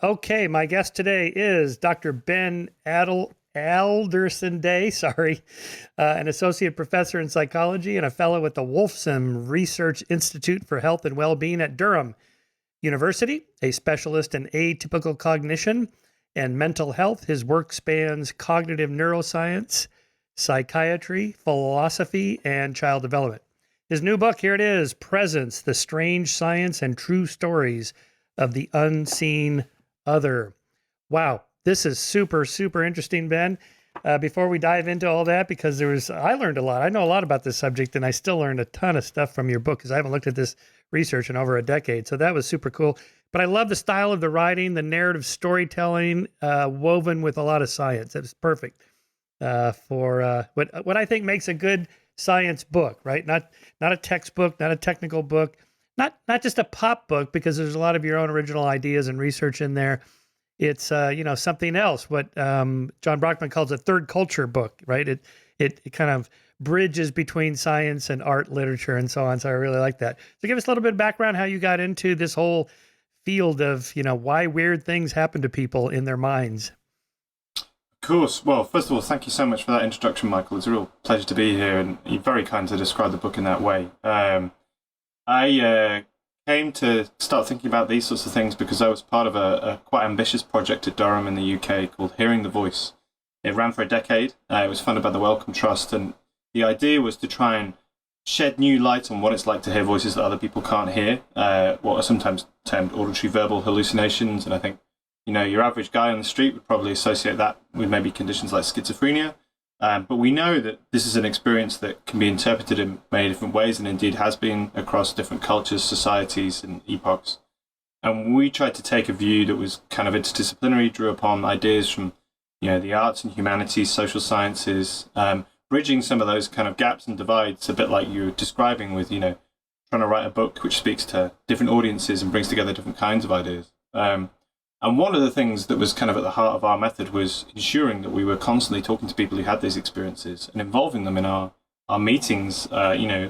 Okay, my guest today is Dr. Ben Alderson-Day, an associate professor in psychology and a fellow at the Wolfson Research Institute for Health and Wellbeing at Durham University, a specialist in atypical cognition and mental health. His work spans cognitive neuroscience, psychiatry, philosophy, and child development. His new book, here it is, Presence, The Strange Science and True Stories of the Unseen Other. Wow, this is super, super interesting, Ben. Before we dive into all that, because I learned a lot. I know a lot about this subject, and I still learned a ton of stuff from your book because I haven't looked at this research in over a decade. So that was super cool. But I love the style of the writing, the narrative storytelling, woven with a lot of science. It was perfect for what I think makes a good science book, right? Not a textbook, not a technical book, not just a pop book, because there's a lot of your own original ideas and research in there. It's something else. What John Brockman calls a third culture book, right? It kind of bridges between science and art, literature, and so on. So I really like that. So give us a little bit of background how you got into this whole field of why weird things happen to people in their minds. Of course. Well, first of all, thank you so much for that introduction, Michael. It's a real pleasure to be here, and you're very kind to describe the book in that way. I came to start thinking about these sorts of things because I was part of a quite ambitious project at Durham in the UK called Hearing the Voice. It ran for a decade. It was funded by the Wellcome Trust, and the idea was to try and shed new light on what it's like to hear voices that other people can't hear, what are sometimes termed auditory verbal hallucinations. And I think your average guy on the street would probably associate that with maybe conditions like schizophrenia. But we know that this is an experience that can be interpreted in many different ways, and indeed has been across different cultures, societies, and epochs. And we tried to take a view that was kind of interdisciplinary, drew upon ideas from the arts and humanities, social sciences, bridging some of those kind of gaps and divides, a bit like you were describing with trying to write a book which speaks to different audiences and brings together different kinds of ideas. And one of the things that was kind of at the heart of our method was ensuring that we were constantly talking to people who had these experiences and involving them in our meetings,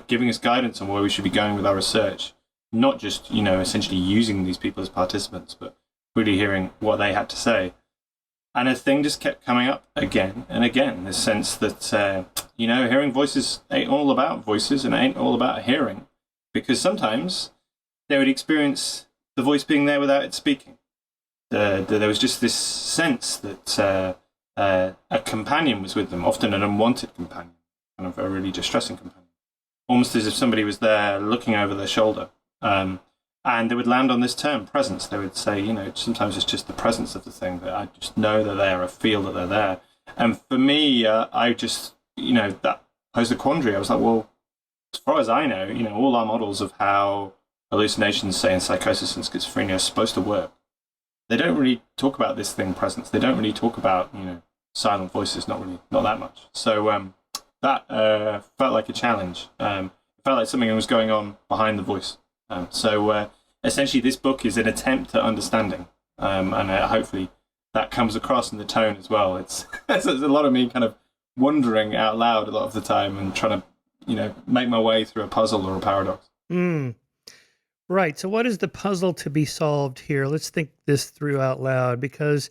giving us guidance on where we should be going with our research, not just, essentially using these people as participants, but really hearing what they had to say. And a thing just kept coming up again and again, this sense that, hearing voices ain't all about voices and ain't all about hearing, because sometimes they would experience the voice being there without it speaking. There was just this sense that a companion was with them, often an unwanted companion, kind of a really distressing companion, almost as if somebody was there looking over their shoulder. And they would land on this term, presence. They would say, sometimes it's just the presence of the thing, that I just know they're there, I feel that they're there. And for me, I just, that posed a quandary. I was like, well, as far as I know, all our models of how hallucinations, say in psychosis and schizophrenia, are supposed to work, they don't really talk about this thing, presence. They don't really talk about, silent voices, not that much. So that felt like a challenge. It felt like something was going on behind the voice. So essentially, this book is an attempt at understanding, and hopefully that comes across in the tone as well. It's there's a lot of me kind of wondering out loud a lot of the time and trying to, make my way through a puzzle or a paradox. Right. So what is the puzzle to be solved here? Let's think this through out loud, because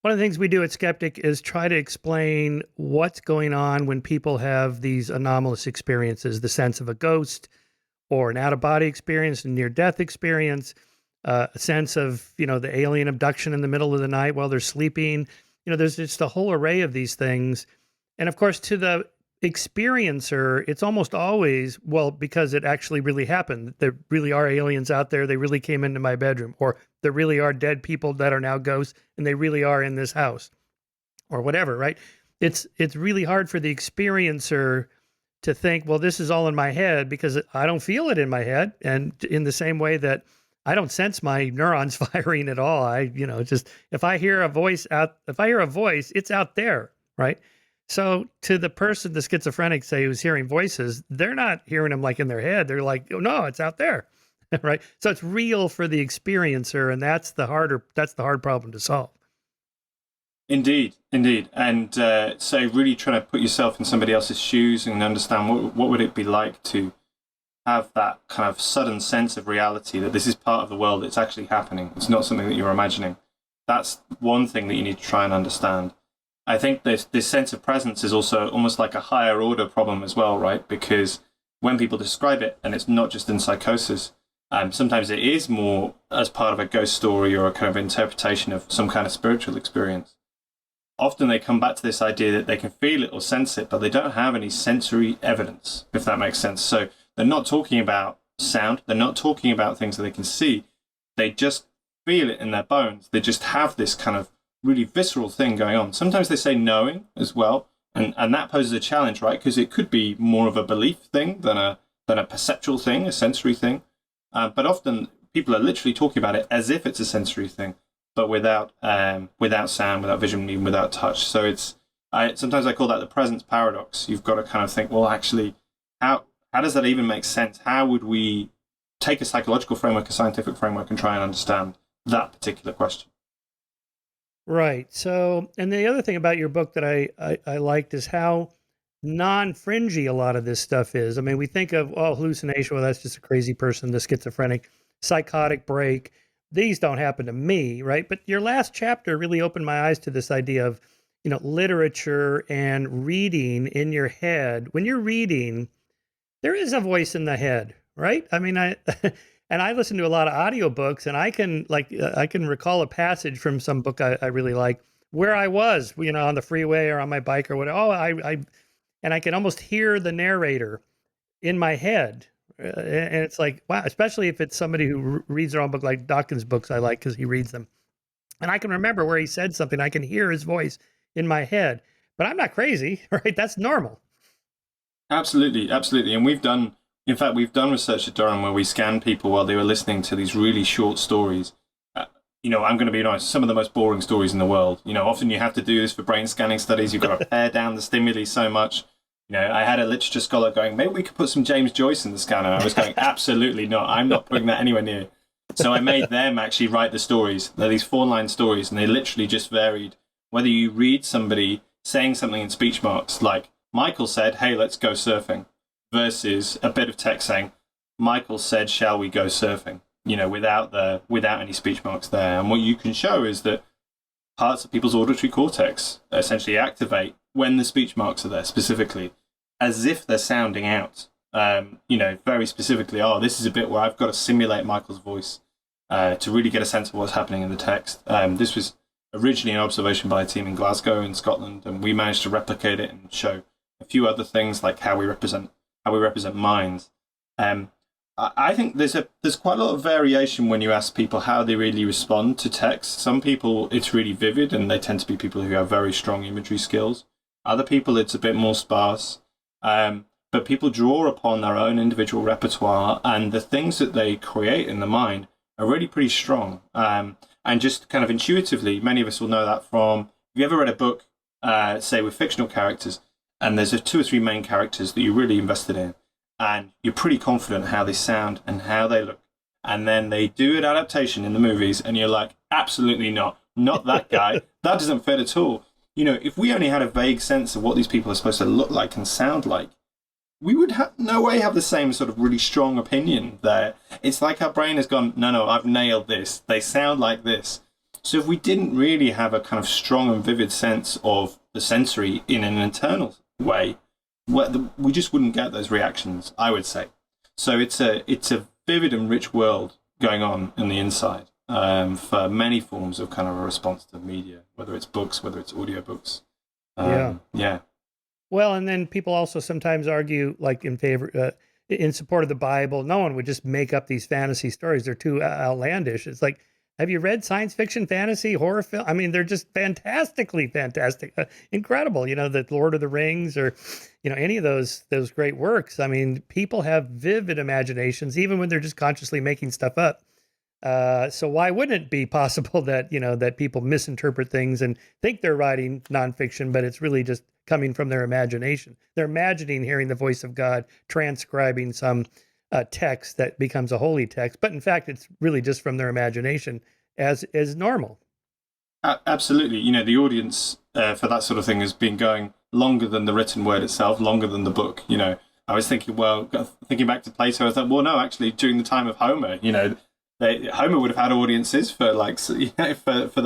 one of the things we do at Skeptic is try to explain what's going on when people have these anomalous experiences, the sense of a ghost or an out-of-body experience, a near-death experience, a sense of, the alien abduction in the middle of the night while they're sleeping. There's just a whole array of these things. And of course, to the experiencer, it's almost always, well, because it actually really happened. There really are aliens out there. They really came into my bedroom, or there really are dead people that are now ghosts and they really are in this house, or whatever, right? It's really hard for the experiencer to think, well, this is all in my head, because I don't feel it in my head. And in the same way that I don't sense my neurons firing at all. If I hear a voice, it's out there, right? So to the person, the schizophrenic, say, who's hearing voices, they're not hearing them like in their head. They're like, oh, no, it's out there, right? So it's real for the experiencer, and that's the hard problem to solve. Indeed. And so really trying to put yourself in somebody else's shoes and understand what would it be like to have that kind of sudden sense of reality, that this is part of the world, it's actually happening. It's not something that you're imagining. that's one thing that you need to try and understand. I think this sense of presence is also almost like a higher order problem as well, right? Because when people describe it, and it's not just in psychosis, sometimes it is more as part of a ghost story or a kind of interpretation of some kind of spiritual experience. Often they come back to this idea that they can feel it or sense it, but they don't have any sensory evidence, if that makes sense. So they're not talking about sound. They're not talking about things that they can see. They just feel it in their bones. They just have this kind of really visceral thing going on. Sometimes they say knowing as well, and that poses a challenge, right? Because it could be more of a belief thing than a perceptual thing, a sensory thing. But often people are literally talking about it as if it's a sensory thing, but without sound, without vision, even without touch. So sometimes I call that the presence paradox. You've got to kind of think, well, actually, how does that even make sense? How would we take a psychological framework, a scientific framework, and try and understand that particular question? Right. So, and the other thing about your book that I liked is how non-fringy a lot of this stuff is. I mean, we think of, hallucination, well, that's just a crazy person, the schizophrenic, psychotic break. These don't happen to me, right? But your last chapter really opened my eyes to this idea of, literature and reading in your head. When you're reading, there is a voice in the head, right? I mean, and I listen to a lot of audiobooks, and I can recall a passage from some book I really like where I was, on the freeway or on my bike or whatever. And I can almost hear the narrator in my head. And it's like, wow, especially if it's somebody who reads their own book, like Dawkins' books I like because he reads them. And I can remember where he said something. I can hear his voice in my head. But I'm not crazy, right? That's normal. Absolutely, absolutely. And we've done research at Durham where we scanned people while they were listening to these really short stories. I'm going to be honest, some of the most boring stories in the world. Often you have to do this for brain scanning studies. You've got to pare down the stimuli so much. I had a literature scholar going, maybe we could put some James Joyce in the scanner. I was going, absolutely not. I'm not putting that anywhere near. So I made them actually write the stories. They're these 4-line stories, and they literally just varied. Whether you read somebody saying something in speech marks, like Michael said, hey, let's go surfing, versus a bit of text saying, Michael said, shall we go surfing? Without any speech marks there. And what you can show is that parts of people's auditory cortex essentially activate when the speech marks are there specifically, as if they're sounding out, very specifically, this is a bit where I've got to simulate Michael's voice to really get a sense of what's happening in the text. This was originally an observation by a team in Glasgow in Scotland, and we managed to replicate it and show a few other things like how we represent minds. I think there's quite a lot of variation when you ask people how they really respond to text. Some people, it's really vivid, and they tend to be people who have very strong imagery skills. Other people, it's a bit more sparse. But people draw upon their own individual repertoire, and the things that they create in the mind are really pretty strong. And just kind of intuitively, many of us will know that from, have you ever read a book, say with fictional characters, and there's 2 or 3 main characters that you're really invested in, and you're pretty confident how they sound and how they look. And then they do an adaptation in the movies, and you're like, absolutely not that guy. That doesn't fit at all. If we only had a vague sense of what these people are supposed to look like and sound like, we would no way have the same sort of really strong opinion there. It's like our brain has gone, no, I've nailed this. They sound like this. So if we didn't really have a kind of strong and vivid sense of the sensory in an internal way, we just wouldn't get those reactions, I would say. So it's a vivid and rich world going on in the inside for many forms of kind of a response to media, whether it's books, whether it's audiobooks. Yeah. Well, and then people also sometimes argue, like in support of the Bible. No one would just make up these fantasy stories. They're too outlandish. It's like, have you read science fiction, fantasy, horror film? I mean, they're just fantastically fantastic, incredible. The Lord of the Rings or, any of those great works. I mean, people have vivid imaginations, even when they're just consciously making stuff up. So why wouldn't it be possible that, that people misinterpret things and think they're writing nonfiction, but it's really just coming from their imagination. They're imagining hearing the voice of God, transcribing some text that becomes a holy text. But in fact, it's really just from their imagination as normal. Absolutely. The audience for that sort of thing has been going longer than the written word itself, longer than the book. I was thinking back to Plato, I thought, well, no, actually, during the time of Homer, Homer would have had audiences for for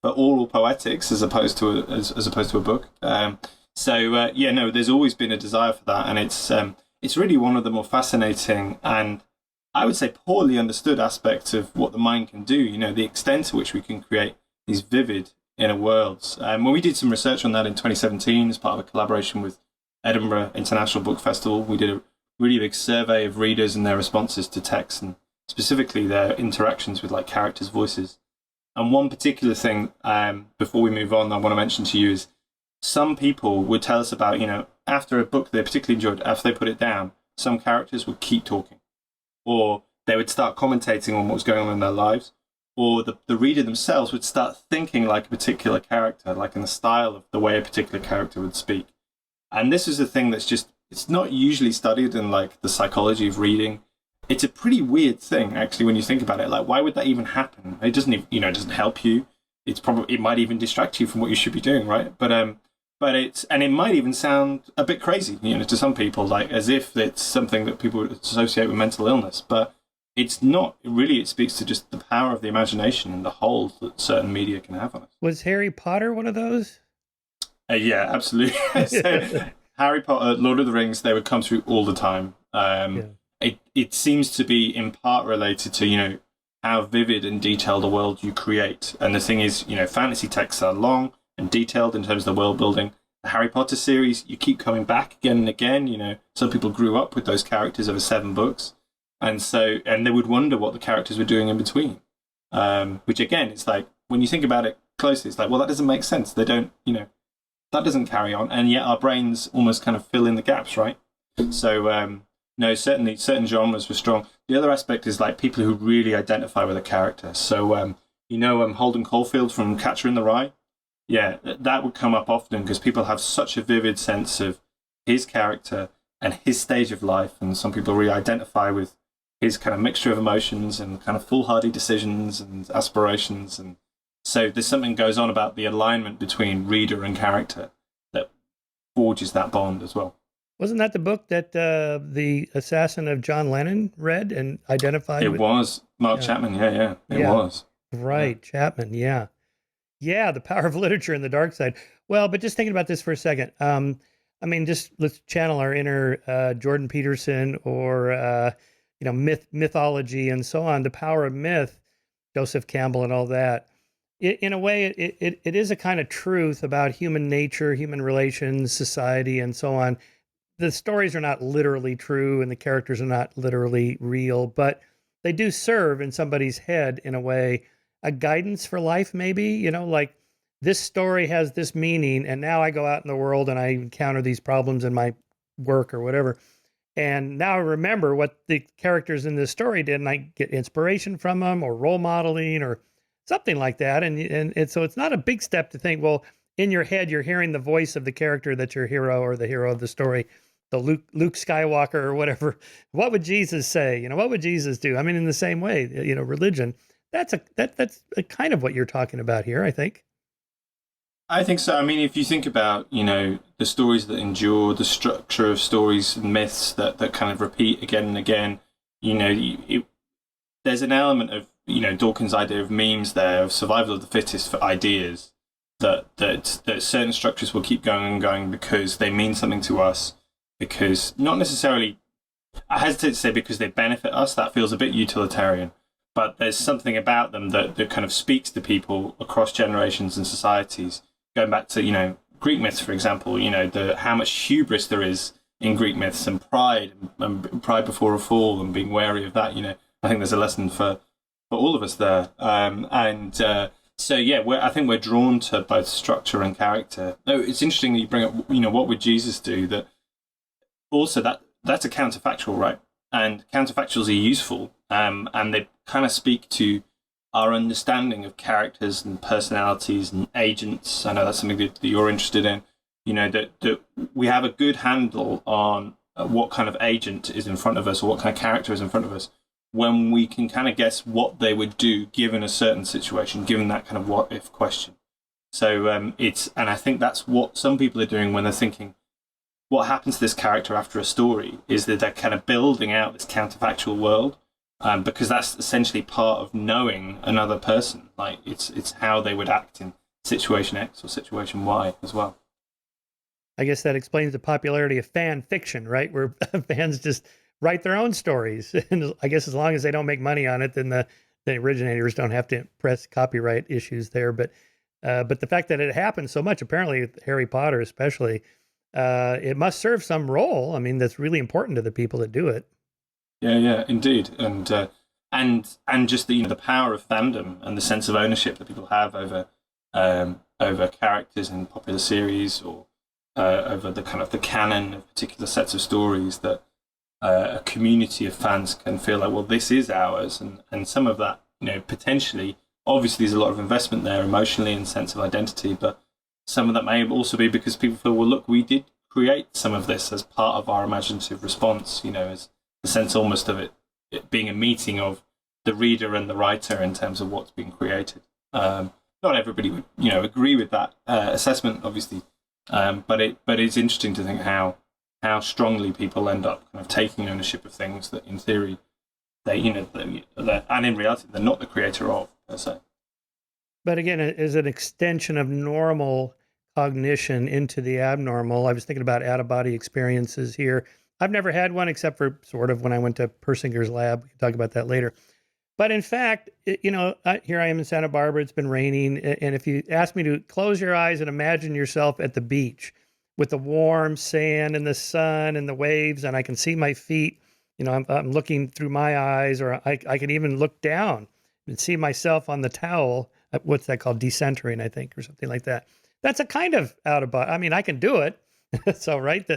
but oral poetics as opposed to as opposed to a book. There's always been a desire for that, and it's really one of the more fascinating and I would say poorly understood aspects of what the mind can do. The extent to which we can create these vivid inner worlds. When we did some research on that in 2017 as part of a collaboration with Edinburgh International Book Festival, we did a really big survey of readers and their responses to text, and specifically their interactions with like characters' voices. And one particular thing, before we move on, I want to mention to you is some people would tell us about, after a book they particularly enjoyed, after they put it down, some characters would keep talking, or they would start commentating on what was going on in their lives, or the reader themselves would start thinking like a particular character, like in the style of the way a particular character would speak. And this is a thing that's just, it's not usually studied in like the psychology of reading. It's a pretty weird thing, actually, when you think about it. Like, why would that even happen? It doesn't, it doesn't help you. It might even distract you from what you should be doing, right? But it might even sound a bit crazy, to some people, like as if it's something that people would associate with mental illness. But it's not. Really, it speaks to just the power of the imagination and the hold that certain media can have on us. Was Harry Potter one of those? Yeah, absolutely. So, Harry Potter, Lord of the Rings, they would come through all the time. It seems to be in part related to, how vivid and detailed a world you create. And the thing is, fantasy texts are long and detailed in terms of the world building. The Harry Potter series, you keep coming back again and again. Some people grew up with those characters over 7 books. And they would wonder what the characters were doing in between. Which again, it's like, when you think about it closely, it's like, well, that doesn't make sense. They don't, that doesn't carry on. And yet our brains almost kind of fill in the gaps, right? So, no, certainly certain genres were strong. The other aspect is like people who really identify with a character. So, Holden Caulfield from Catcher in the Rye? Yeah, that would come up often because people have such a vivid sense of his character and his stage of life. And some people really identify with his kind of mixture of emotions and kind of foolhardy decisions and aspirations. And so there's something goes on about the alignment between reader and character that forges that bond as well. Wasn't that the book that the assassin of John Lennon read and identified? It was Mark Chapman. Yeah, it was. Right, yeah. Chapman. Yeah, yeah. The power of literature and the dark side. Well, but just thinking about this for a second. Just let's channel our inner Jordan Peterson or mythology and so on. The power of myth, Joseph Campbell, and all that. In a way, it is a kind of truth about human nature, human relations, society, and so on. The stories are not literally true and the characters are not literally real, but they do serve in somebody's head, in a way, a guidance for life, maybe, like this story has this meaning, and now I go out in the world and I encounter these problems in my work or whatever. And now I remember what the characters in this story did, and I get inspiration from them or role modeling or something like that. And so it's not a big step to think, well, in your head, you're hearing the voice of the character that's your hero or the hero of the story, the Luke Skywalker or whatever. What would Jesus say? What would Jesus do? In the same way, religion, that's a kind of what you're talking about here, I think. I think so. If you think about, the stories that endure, the structure of stories and myths that kind of repeat again and again, there's an element of, Dawkins' idea of memes there, of survival of the fittest for ideas, that certain structures will keep going and going because they mean something to us, because not necessarily, I hesitate to say because they benefit us, that feels a bit utilitarian, but there's something about them that kind of speaks to people across generations and societies. Going back to, Greek myths, for example, how much hubris there is in Greek myths and pride before a fall and being wary of that, I think there's a lesson for all of us there. I think we're drawn to both structure and character. No, it's interesting that you bring up, what would Jesus do? That also that's a counterfactual, right? And counterfactuals are useful, and they kind of speak to our understanding of characters and personalities and agents. I know that's something that you're interested in. That we have a good handle on what kind of agent is in front of us or what kind of character is in front of us when we can kind of guess what they would do given a certain situation, given that kind of what if question. So and I think that's what some people are doing when they're thinking, what happens to this character after a story is that they're kind of building out this counterfactual world. because that's essentially part of knowing another person. Like it's how they would act in situation X or situation Y as well. I guess that explains the popularity of fan fiction, right? Where fans just write their own stories. And I guess as long as they don't make money on it, then the originators don't have to press copyright issues there. But the fact that it happens so much, apparently with Harry Potter especially, it must serve some role. I mean, that's really important to the people that do it. Yeah, indeed, and just the the power of fandom and the sense of ownership that people have over characters in popular series, or over the kind of the canon of particular sets of stories, that a community of fans can feel like, well, this is ours, and some of that, potentially, obviously, there's a lot of investment there emotionally and sense of identity, but some of that may also be because people feel, well, look, we did create some of this as part of our imaginative response, as the sense almost of it being a meeting of the reader and the writer in terms of what's being created. Not everybody would, agree with that assessment, obviously, but it's interesting to think how strongly people end up kind of taking ownership of things that, in theory, and in reality, they're not the creator of, per se. But again, it is an extension of normal cognition into the abnormal. I was thinking about out-of-body experiences here. I've never had one except for sort of when I went to Persinger's lab. We can talk about that later. But in fact, here I am in Santa Barbara. It's been raining. And if you ask me to close your eyes and imagine yourself at the beach with the warm sand and the sun and the waves, and I can see my feet, I'm looking through my eyes, or I can even look down and see myself on the towel. What's that called? Decentering, I think, or something like that. That's a kind of out of body. I mean, I can do it. So, right,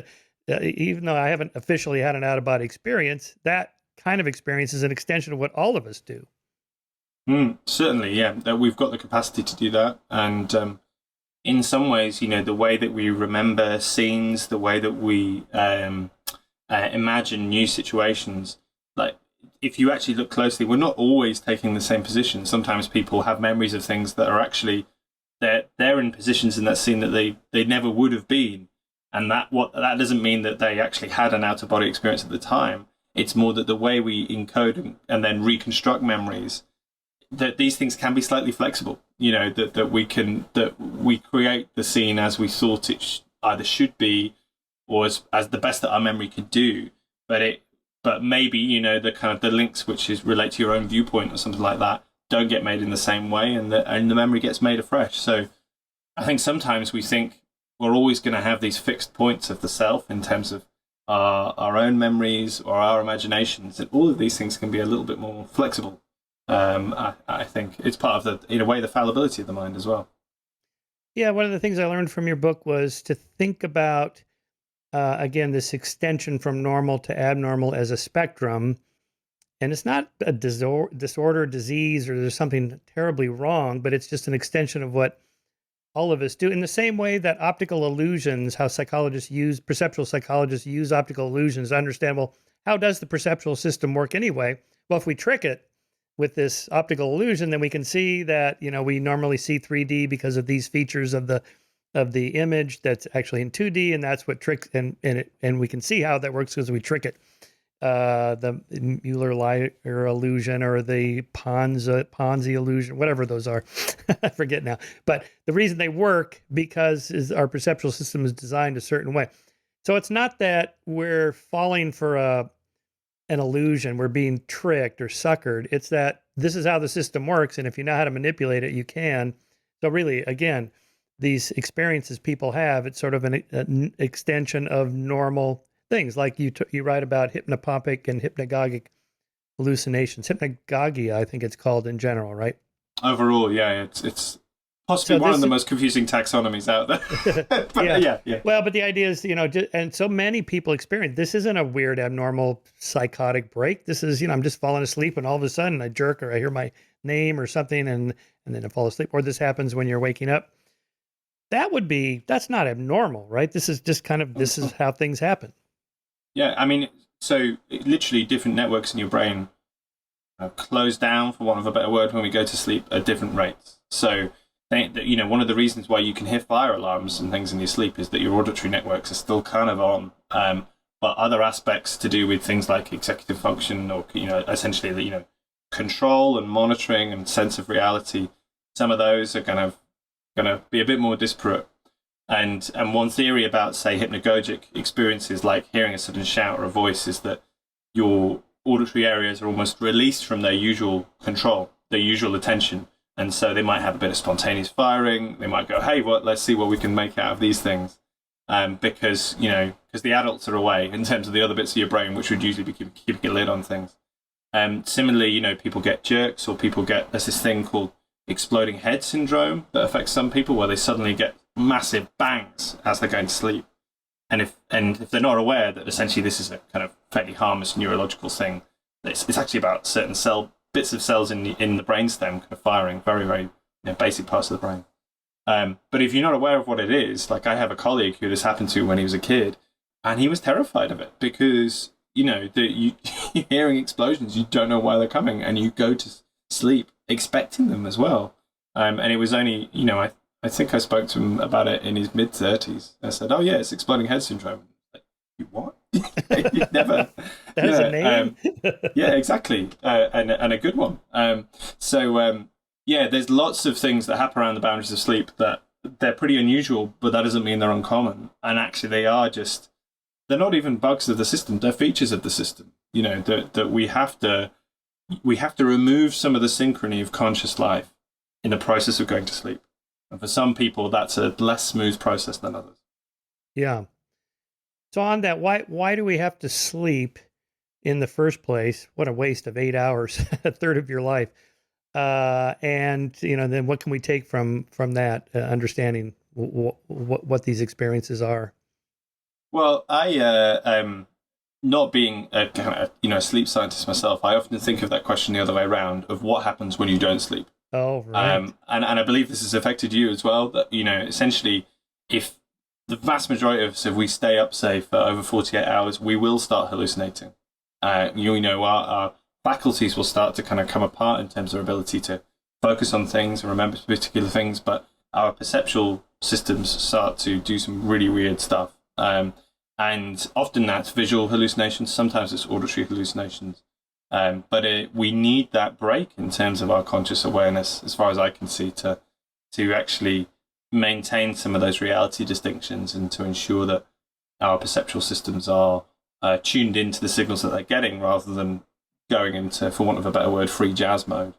even though I haven't officially had an out of body experience, that kind of experience is an extension of what all of us do. Certainly, yeah. That we've got the capacity to do that, and in some ways, the way that we remember scenes, the way that we imagine new situations, like, if you actually look closely, we're not always taking the same position. Sometimes people have memories of things that are actually they're in positions in that scene that they never would have been, and that doesn't mean that they actually had an out of body experience at the time. It's more that the way we encode and then reconstruct memories, that these things can be slightly flexible. That we create the scene as we thought it either should be, or as the best that our memory could do. But maybe, the kind of the links which relate to your own viewpoint or something like that don't get made in the same way, and the memory gets made afresh. So I think sometimes we think we're always going to have these fixed points of the self in terms of our own memories or our imaginations, and all of these things can be a little bit more flexible. I think it's part of in a way, the fallibility of the mind as well. Yeah, one of the things I learned from your book was to think about, again, this extension from normal to abnormal as a spectrum. And it's not a disorder, disease, or there's something terribly wrong, but it's just an extension of what all of us do. In the same way that optical illusions, how perceptual psychologists use optical illusions to understand, well, how does the perceptual system work anyway? Well, if we trick it with this optical illusion, then we can see that, we normally see 3D because of these features of the image that's actually in 2D, and that's what tricks, and we can see how that works because we trick it. The Mueller-Lyer illusion, or the Ponzi illusion, whatever those are. I forget now. But the reason they work because our perceptual system is designed a certain way. So it's not that we're falling for an illusion, we're being tricked or suckered. It's that this is how the system works, and if you know how to manipulate it, you can. So really, again, these experiences people have, it's sort of an extension of normal things, like you write about hypnopompic and hypnagogic hallucinations. Hypnagogia, I think it's called in general, right? Overall, yeah, it's possibly one of the most confusing taxonomies out there. But yeah. Well, but the idea is, and so many people experience this. Isn't a weird, abnormal, psychotic break. This is, I'm just falling asleep, and all of a sudden I jerk, or I hear my name or something, and then I fall asleep. Or this happens when you're waking up. That's not abnormal, right? This is just this is how things happen. Yeah, I mean, so literally different networks in your brain close down, for want of a better word, when we go to sleep at different rates. So, one of the reasons why you can hear fire alarms and things in your sleep is that your auditory networks are still kind of on, but other aspects to do with things like executive function, or essentially the control and monitoring and sense of reality. Some of those are going to be a bit more disparate. And one theory about, say, hypnagogic experiences like hearing a sudden shout or a voice is that your auditory areas are almost released from their usual control, their usual attention. And so they might have a bit of spontaneous firing. They might go, hey, let's see what we can make out of these things. Because the adults are away in terms of the other bits of your brain, which would usually be keeping a lid on things. Similarly, people get jerks, or there's this thing called exploding head syndrome that affects some people, where they suddenly get massive bangs as they're going to sleep. And if they're not aware that essentially this is a kind of fairly harmless neurological thing, it's actually about certain bits of cells in the brainstem kind of firing, very, very basic parts of the brain. But if you're not aware of what it is, like I have a colleague who this happened to when he was a kid, and he was terrified of it because you're hearing explosions, you don't know why they're coming, and you go to sleep expecting them as well. And it was only, I think I spoke to him about it in his mid-30s. I said, "Oh yeah, it's exploding head syndrome." Like, you what? You never. That's a name. Yeah, exactly, and a good one. There's lots of things that happen around the boundaries of sleep that they're pretty unusual, but that doesn't mean they're uncommon. And actually, they're not even bugs of the system; they're features of the system. That we have to remove some of the synchrony of conscious life in the process of going to sleep. And for some people, that's a less smooth process than others. Yeah. So on that, why do we have to sleep in the first place? What a waste of 8 hours, a third of your life. And then what can we take from that understanding what these experiences are? Well, I not being a kind of sleep scientist myself, I often think of that question the other way around, of what happens when you don't sleep. Oh, right. And I believe this has affected you as well. That essentially, if the vast majority of us, if we stay up, say, for over 48 hours, we will start hallucinating. Our faculties will start to kind of come apart in terms of our ability to focus on things and remember particular things, but our perceptual systems start to do some really weird stuff. And often that's visual hallucinations. Sometimes it's auditory hallucinations. But we need that break in terms of our conscious awareness, as far as I can see, to actually maintain some of those reality distinctions and to ensure that our perceptual systems are tuned into the signals that they're getting, rather than going into, for want of a better word, free jazz mode.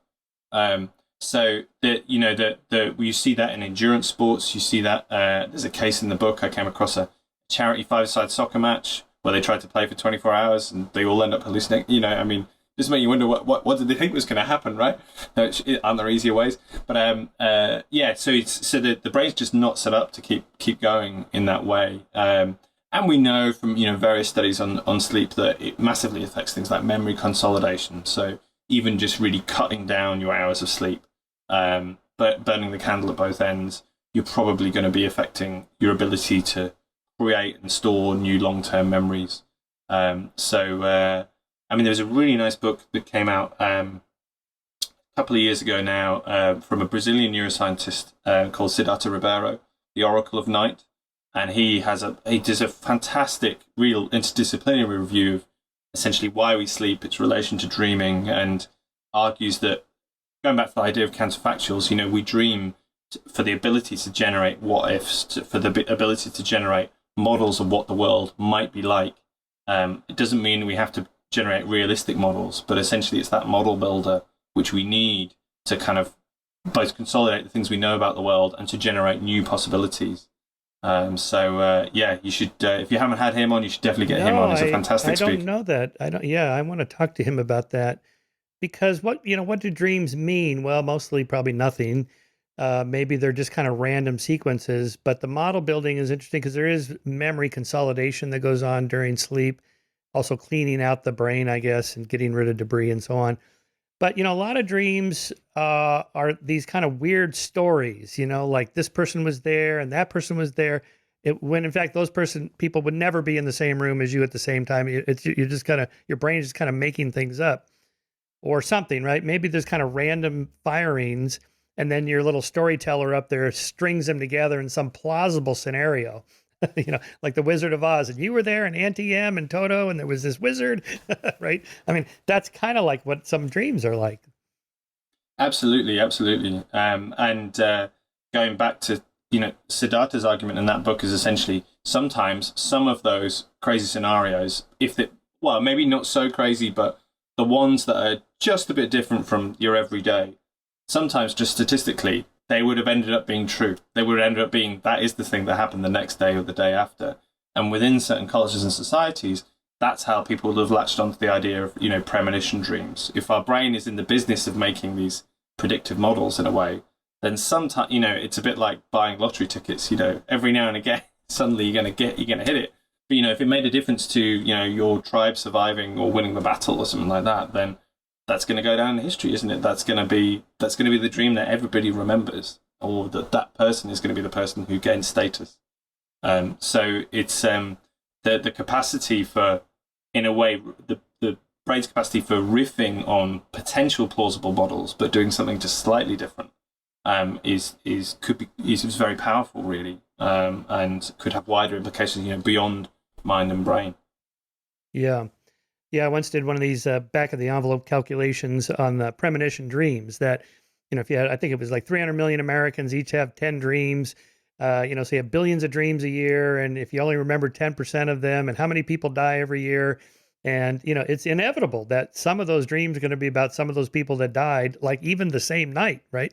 So that you see that in endurance sports. You see that there's a case in the book. I came across a charity 5-a-side soccer match where they tried to play for 24 hours and they all end up hallucinating. Just make you wonder what did they think was going to happen, right? Aren't there easier ways? But so the brain's just not set up to keep going in that way. And we know from various studies on sleep that it massively affects things like memory consolidation. So even just really cutting down your hours of sleep, but burning the candle at both ends, you're probably going to be affecting your ability to create and store new long-term memories. There was a really nice book that came out a couple of years ago now from a Brazilian neuroscientist called Siddhartha Ribeiro, The Oracle of Night. And he does a fantastic, real interdisciplinary review of essentially why we sleep, its relation to dreaming, and argues that, going back to the idea of counterfactuals, we dream for the ability to generate what-ifs, for the ability to generate models of what the world might be like. It doesn't mean we have to generate realistic models, but essentially it's that model builder which we need to kind of both consolidate the things we know about the world and to generate new possibilities. You should, if you haven't had him on, you should definitely get him on. He's a fantastic speaker. I don't know that. I want to talk to him about that, because what do dreams mean? Well, mostly probably nothing. Maybe they're just kind of random sequences, but the model building is interesting because there is memory consolidation that goes on during sleep, also cleaning out the brain, I guess, and getting rid of debris and so on. But, a lot of dreams are these kind of weird stories, like this person was there and that person was there. When in fact, those people would never be in the same room as you at the same time. You're just your brain is just kind of making things up or something, right? Maybe there's kind of random firings, and then your little storyteller up there strings them together in some plausible scenario. like the Wizard of Oz, and you were there, and Auntie Em and Toto, and there was this wizard, right? I mean, that's kind of like what some dreams are like. Absolutely, absolutely. And going back to Siddhartha's argument in that book is essentially sometimes some of those crazy scenarios, well, maybe not so crazy, but the ones that are just a bit different from your everyday, sometimes just statistically, they would have ended up being true. They would have ended up being, that is the thing that happened the next day or the day after. And within certain cultures and societies, that's how people have latched onto the idea of, premonition dreams. If our brain is in the business of making these predictive models in a way, then sometimes, it's a bit like buying lottery tickets, every now and again, suddenly you're going to hit it. But, if it made a difference to, your tribe surviving or winning the battle or something like that, then that's going to go down in history, isn't it? That's going to be the dream that everybody remembers, or that person is going to be the person who gains status. So it's the capacity for, in a way, the brain's capacity for riffing on potential plausible models, but doing something just slightly different, is very powerful, really, and could have wider implications, beyond mind and brain. Yeah. Yeah, I once did one of these back of the envelope calculations on the premonition dreams that, if you had, I think it was like 300 million Americans each have 10 dreams, so you have billions of dreams a year. And if you only remember 10% of them, and how many people die every year, and, it's inevitable that some of those dreams are going to be about some of those people that died, like even the same night, right?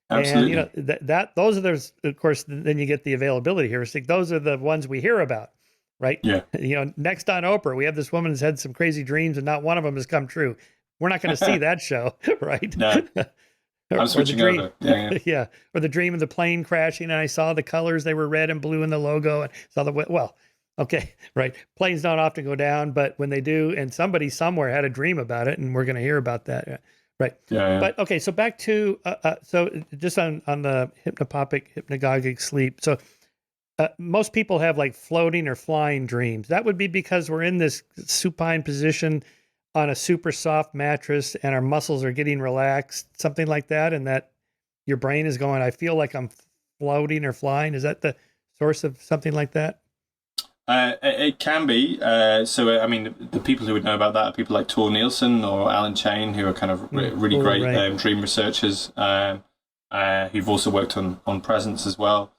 Absolutely. And, those are those, of course, then you get the availability heuristic. Those are the ones we hear about. Right? Yeah. Next on Oprah, we have this woman who's had some crazy dreams and not one of them has come true. We're not going to see that show, right? No. I'm switching over. Yeah. Yeah. Or the dream of the plane crashing, and I saw the colors, they were red and blue in the logo, and saw okay, right. Planes don't often go down, but when they do, and somebody somewhere had a dream about it, and we're going to hear about that. Right. Yeah. But okay, so back to, so just on the hypnagogic sleep. So, most people have like floating or flying dreams. That would be because we're in this supine position on a super soft mattress and our muscles are getting relaxed, something like that. And that your brain is going, I feel like I'm floating or flying. Is that the source of something like that? It can be. The people who would know about that are people like Tor Nielsen or Alan Chain, who are kind of really great right. Dream researchers, who've also worked on presence as well.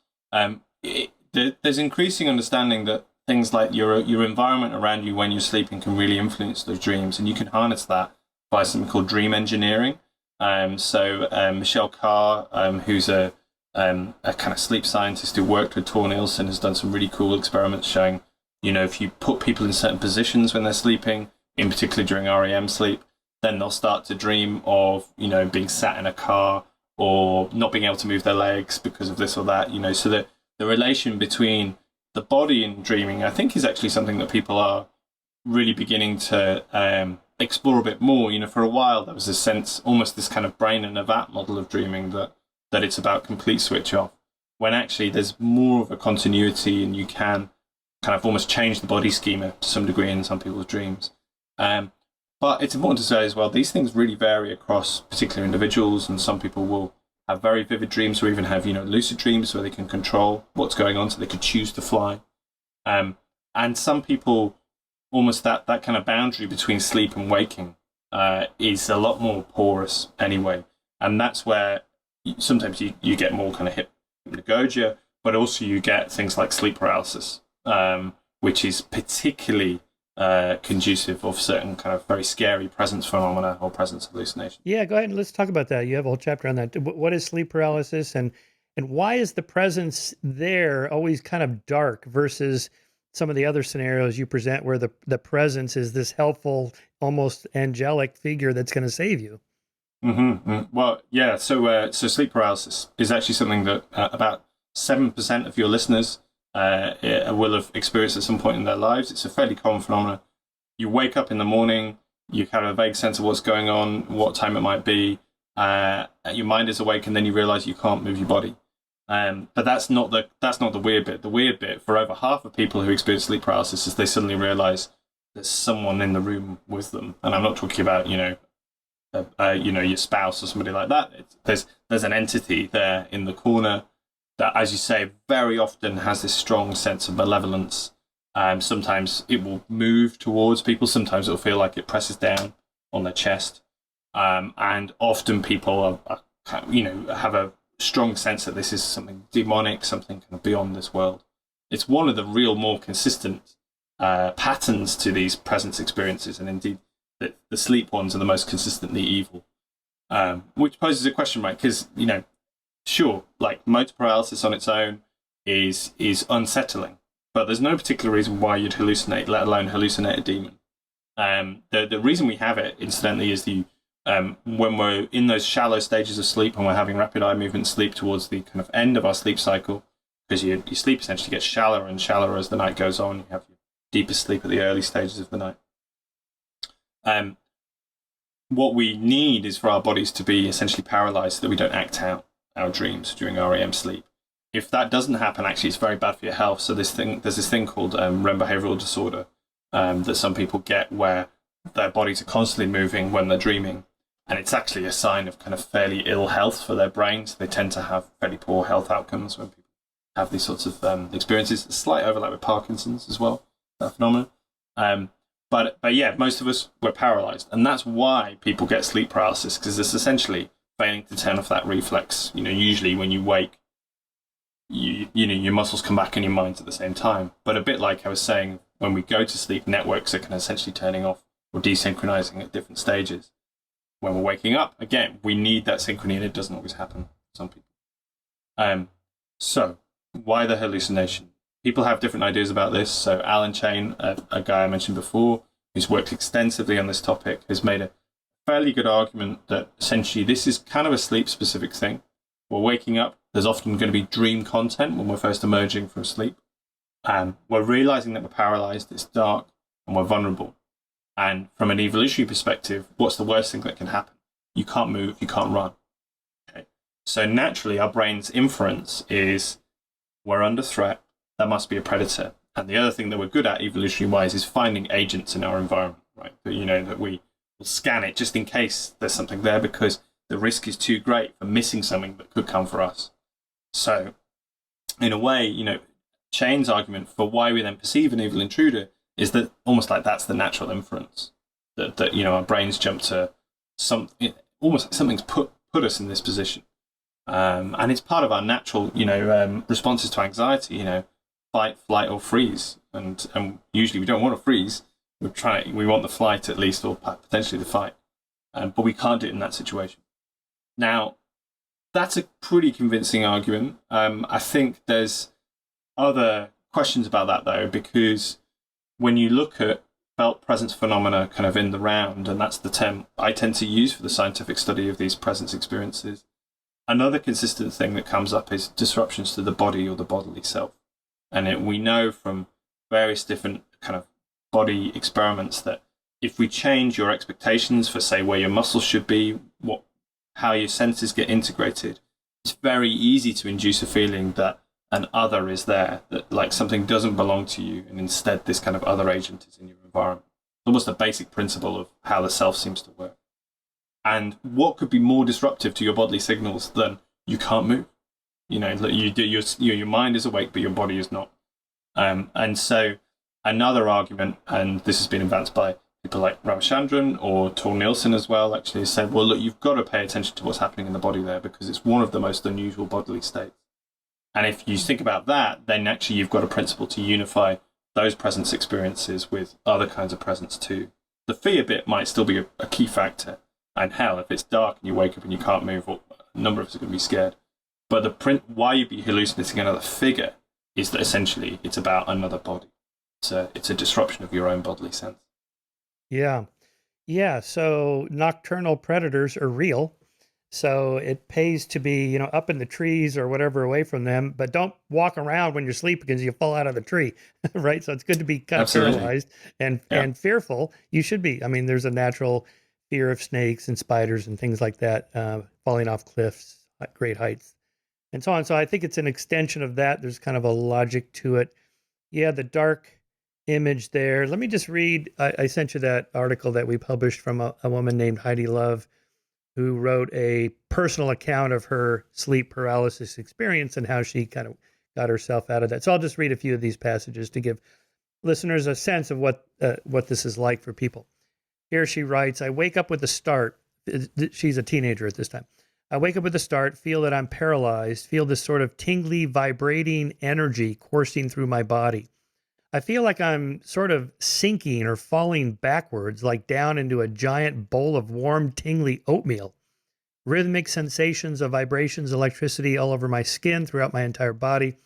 There's increasing understanding that things like your environment around you when you're sleeping can really influence those dreams, and you can harness that by something called dream engineering. Michelle Carr, who's a kind of sleep scientist who worked with Tor Nielsen, has done some really cool experiments showing, if you put people in certain positions when they're sleeping, in particular during REM sleep, then they'll start to dream of, being sat in a car or not being able to move their legs because of this or that, so that the relation between the body and dreaming, I think, is actually something that people are really beginning to explore a bit more. For a while, there was a sense, almost this kind of brain in a vat model of dreaming, that it's about complete switch off, when actually there's more of a continuity and you can kind of almost change the body schema to some degree in some people's dreams. But it's important to say as well, these things really vary across particular individuals, and some people will have very vivid dreams, or even have, lucid dreams where they can control what's going on, so they could choose to fly. And some people, almost that kind of boundary between sleep and waking is a lot more porous anyway. And that's where sometimes you get more kind of hypnagogia, but also you get things like sleep paralysis, which is particularly conducive of certain kind of very scary presence phenomena or presence hallucination. Yeah, go ahead and let's talk about that. You have a whole chapter on that. What is sleep paralysis, and why is the presence there always kind of dark versus some of the other scenarios you present where the presence is this helpful, almost angelic figure that's going to save you? Well, yeah. So sleep paralysis is actually something that about 7% of your listeners will have experienced at some point in their lives. It's a fairly common phenomenon. You wake up in the morning, you have a vague sense of what's going on, what time it might be. Your mind is awake, and then you realize you can't move your body. But that's not the weird bit. The weird bit for over half of people who experience sleep paralysis is they suddenly realize there's someone in the room with them. And I'm not talking about your spouse or somebody like that. There's an entity there in the corner, that, as you say, very often has this strong sense of malevolence. Sometimes it will move towards people. Sometimes it'll feel like it presses down on their chest. And often people have a strong sense that this is something demonic, something kind of beyond this world. It's one of the real more consistent patterns to these presence experiences, and indeed the sleep ones are the most consistently evil. Which poses a question, right? Because, sure, like motor paralysis on its own is unsettling, but there's no particular reason why you'd hallucinate, let alone hallucinate a demon. The reason we have it, incidentally, is when we're in those shallow stages of sleep and we're having rapid eye movement sleep towards the kind of end of our sleep cycle, because your sleep essentially gets shallower and shallower as the night goes on. You have your deepest sleep at the early stages of the night. What we need is for our bodies to be essentially paralyzed so that we don't act out our dreams during REM sleep. If that doesn't happen, actually, it's very bad for your health. So there's this thing called REM behavioral disorder that some people get, where their bodies are constantly moving when they're dreaming, and it's actually a sign of kind of fairly ill health for their brains. They tend to have fairly poor health outcomes when people have these sorts of experiences. A slight overlap with Parkinson's as well, that phenomenon. But yeah, most of us, we're paralyzed, and that's why people get sleep paralysis, because it's essentially failing to turn off that reflex. Usually when you wake, your muscles come back in your mind at the same time. But a bit like I was saying, when we go to sleep, networks are kind of essentially turning off or desynchronizing at different stages. When we're waking up, again, we need that synchrony, and it doesn't always happen for some people. So why the hallucination? People have different ideas about this. So Alan Chain, a guy I mentioned before, who's worked extensively on this topic, has made a fairly good argument that essentially this is kind of a sleep-specific thing. We're waking up. There's often going to be dream content when we're first emerging from sleep. We're realizing that we're paralyzed, it's dark, and we're vulnerable. And from an evolutionary perspective, what's the worst thing that can happen? You can't move, you can't run. Okay. So naturally, our brain's inference is we're under threat. There must be a predator. And the other thing that we're good at evolutionary-wise is finding agents in our environment, right? That we will scan it just in case there's something there, because the risk is too great for missing something that could come for us. So in a way, Chain's argument for why we then perceive an evil intruder is that almost like that's the natural inference, that our brains jump to almost like something's put us in this position. And it's part of our natural, responses to anxiety, fight, flight, or freeze. And usually we don't want to freeze. We want the flight at least, or potentially the fight. But we can't do it in that situation. Now, that's a pretty convincing argument. I think there's other questions about that, though, because when you look at felt presence phenomena kind of in the round, and that's the term I tend to use for the scientific study of these presence experiences, another consistent thing that comes up is disruptions to the body or the bodily self. And we know from various different kind of body experiments that if we change your expectations for, say, where your muscles should be, how your senses get integrated, it's very easy to induce a feeling that an other is there, that like something doesn't belong to you, and instead this kind of other agent is in your environment. It's almost a basic principle of how the self seems to work. And what could be more disruptive to your bodily signals than you can't move? Your mind is awake, but your body is not. And so another argument, and this has been advanced by people like Ramachandran or Tor Nielsen as well, actually said, well, look, you've got to pay attention to what's happening in the body there, because it's one of the most unusual bodily states. And if you think about that, then actually you've got a principle to unify those presence experiences with other kinds of presence too. The fear bit might still be a key factor. And hell, if it's dark and you wake up and you can't move, a number of us are going to be scared. But why you'd be hallucinating another figure is that essentially it's about another body. It's a disruption of your own bodily sense. Yeah. Yeah. So nocturnal predators are real. So it pays to be, up in the trees or whatever away from them, but don't walk around when you're sleeping because you fall out of the tree, right? So it's good to be kind of paralyzed and fearful. You should be. I mean, there's a natural fear of snakes and spiders and things like that, falling off cliffs at great heights and so on. So I think it's an extension of that. There's kind of a logic to it. Yeah, the dark image there. Let me just read. I sent you that article that we published from a woman named Heidi Love, who wrote a personal account of her sleep paralysis experience and how she kind of got herself out of that. So I'll just read a few of these passages to give listeners a sense of what this is like for people. Here she writes, I wake up with a start. She's a teenager at this time. I wake up with a start, feel that I'm paralyzed, feel this sort of tingly, vibrating energy coursing through my body. I feel like I'm sort of sinking or falling backwards, like down into a giant bowl of warm, tingly oatmeal. Rhythmic sensations of vibrations, electricity all over my skin, throughout my entire body.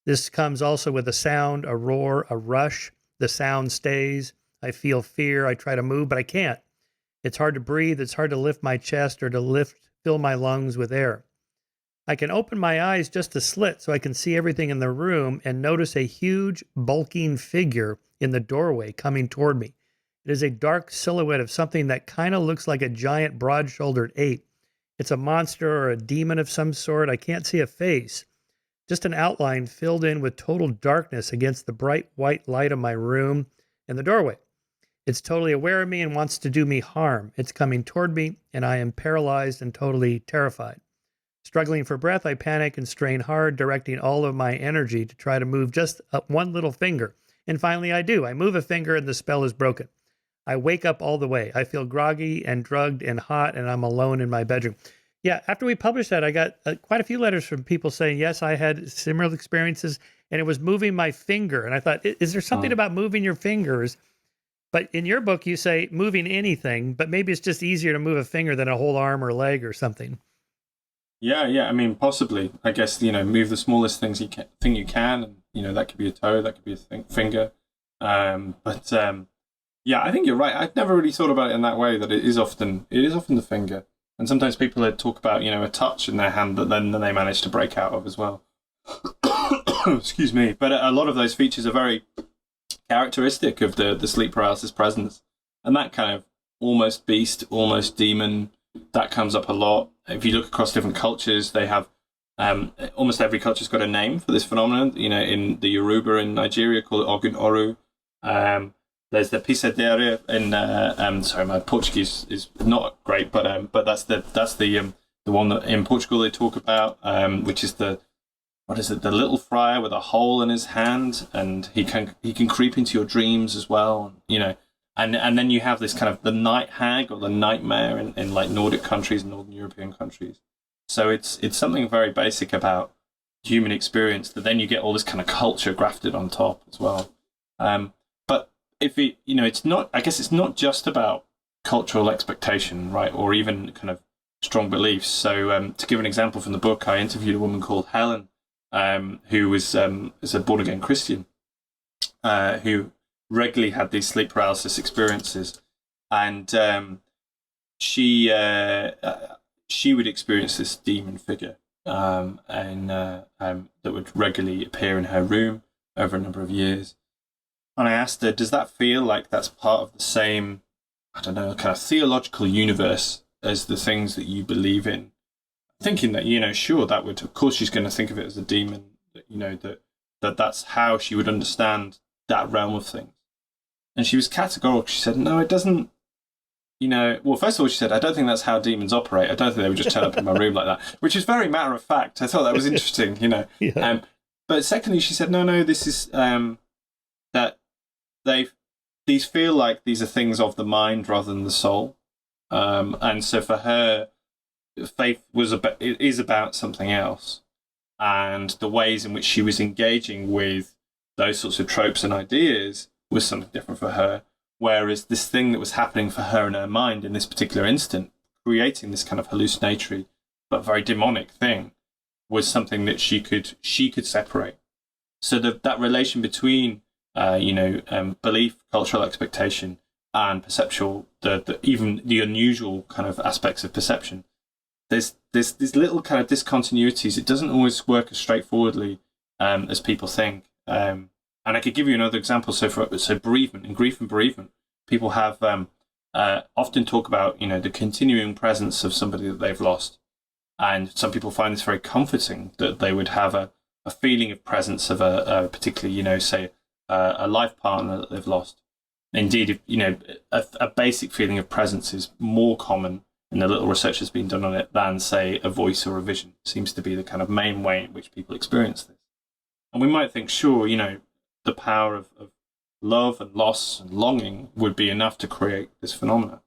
This comes also with a sound, a roar, a rush. The sound stays. I feel fear. I try to move, but I can't. It's hard to breathe. It's hard to lift my chest or to fill my lungs with air. I can open my eyes just a slit so I can see everything in the room and notice a huge, bulking figure in the doorway coming toward me. It is a dark silhouette of something that kind of looks like a giant, broad-shouldered ape. It's a monster or a demon of some sort. I can't see a face. Just an outline filled in with total darkness against the bright white light of my room and the doorway. It's totally aware of me and wants to do me harm. It's coming toward me, and I am paralyzed and totally terrified. Struggling for breath, I panic and strain hard, directing all of my energy to try to move just one little finger. And finally I do. I move a finger and the spell is broken. I wake up all the way. I feel groggy and drugged and hot, and I'm alone in my bedroom. Yeah, after we published that, I got quite a few letters from people saying, yes, I had similar experiences, and it was moving my finger. And I thought, is there something about moving your fingers? But in your book, you say moving anything, but maybe it's just easier to move a finger than a whole arm or leg or something. Yeah. I mean, possibly. I guess, move the smallest thing you can. And, that could be a toe, that could be a finger. Yeah, I think you're right. I've never really thought about it in that way, that it is often the finger. And sometimes people talk about, a touch in their hand that then they manage to break out of as well. Excuse me. But a lot of those features are very characteristic of the sleep paralysis presence. And that kind of almost beast, almost demon, that comes up a lot. If you look across different cultures, they have almost every culture's got a name for this phenomenon. In the Yoruba in Nigeria, call it Ogun Oru. There's the Pisadere in sorry, my Portuguese is not great, but that's the one that in Portugal they talk about, which is the little friar with a hole in his hand, and he can creep into your dreams as well, and then you have this kind of the night hag or the nightmare in like Nordic countries and Northern European countries. So it's something very basic about human experience that then you get all this kind of culture grafted on top as well. But if it's not, I guess it's not just about cultural expectation, right, or even kind of strong beliefs. So to give an example from the book, I interviewed a woman called Helen, who is a born again Christian, who regularly had these sleep paralysis experiences, and she would experience this demon figure, and that would regularly appear in her room over a number of years. And I asked her, does that feel like that's part of the same, I don't know, kind of theological universe as the things that you believe in? Thinking that, sure, that would, of course, she's going to think of it as a demon, that's how she would understand that realm of things. And she was categorical. She said, no, it doesn't, well, first of all, she said, I don't think that's how demons operate. I don't think they would just turn up in my room like that, which is very matter of fact. I thought that was interesting, Yeah. But secondly, she said, no, this is that these feel like these are things of the mind rather than the soul. And so for her, faith is about something else. And the ways in which she was engaging with those sorts of tropes and ideas was something different for her. Whereas this thing that was happening for her in her mind in this particular instant, creating this kind of hallucinatory but very demonic thing, was something that she could separate. So that relation between belief, cultural expectation, and perceptual, even the unusual kind of aspects of perception, there's these little kind of discontinuities. It doesn't always work as straightforwardly as people think. And I could give you another example. So bereavement, in grief and bereavement, people have often talk about the continuing presence of somebody that they've lost, and some people find this very comforting, that they would have a feeling of presence of a particularly say a life partner that they've lost. Indeed, a basic feeling of presence is more common and the little research has been done on it, than, say, a voice or a vision. It seems to be the kind of main way in which people experience this. And we might think, sure, the power of love and loss and longing would be enough to create this phenomena.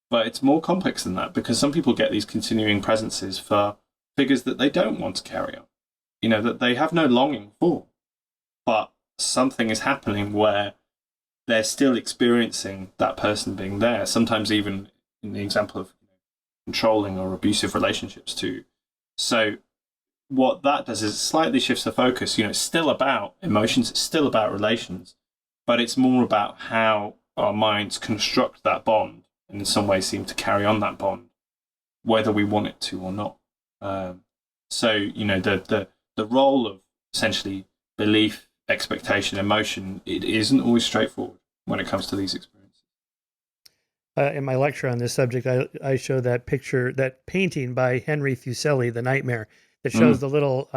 But it's more complex than that, because some people get these continuing presences for figures that they don't want to carry on, that they have no longing for. But something is happening where they're still experiencing that person being there, sometimes even in the example of controlling or abusive relationships too. So what that does is it slightly shifts the focus. It's still about emotions, it's still about relations, but it's more about how our minds construct that bond and in some ways seem to carry on that bond, whether we want it to or not. The role of essentially belief, expectation, emotion, it isn't always straightforward when it comes to these experiences. In my lecture on this subject, I show that picture, that painting by Henry Fuseli, The Nightmare, that shows the little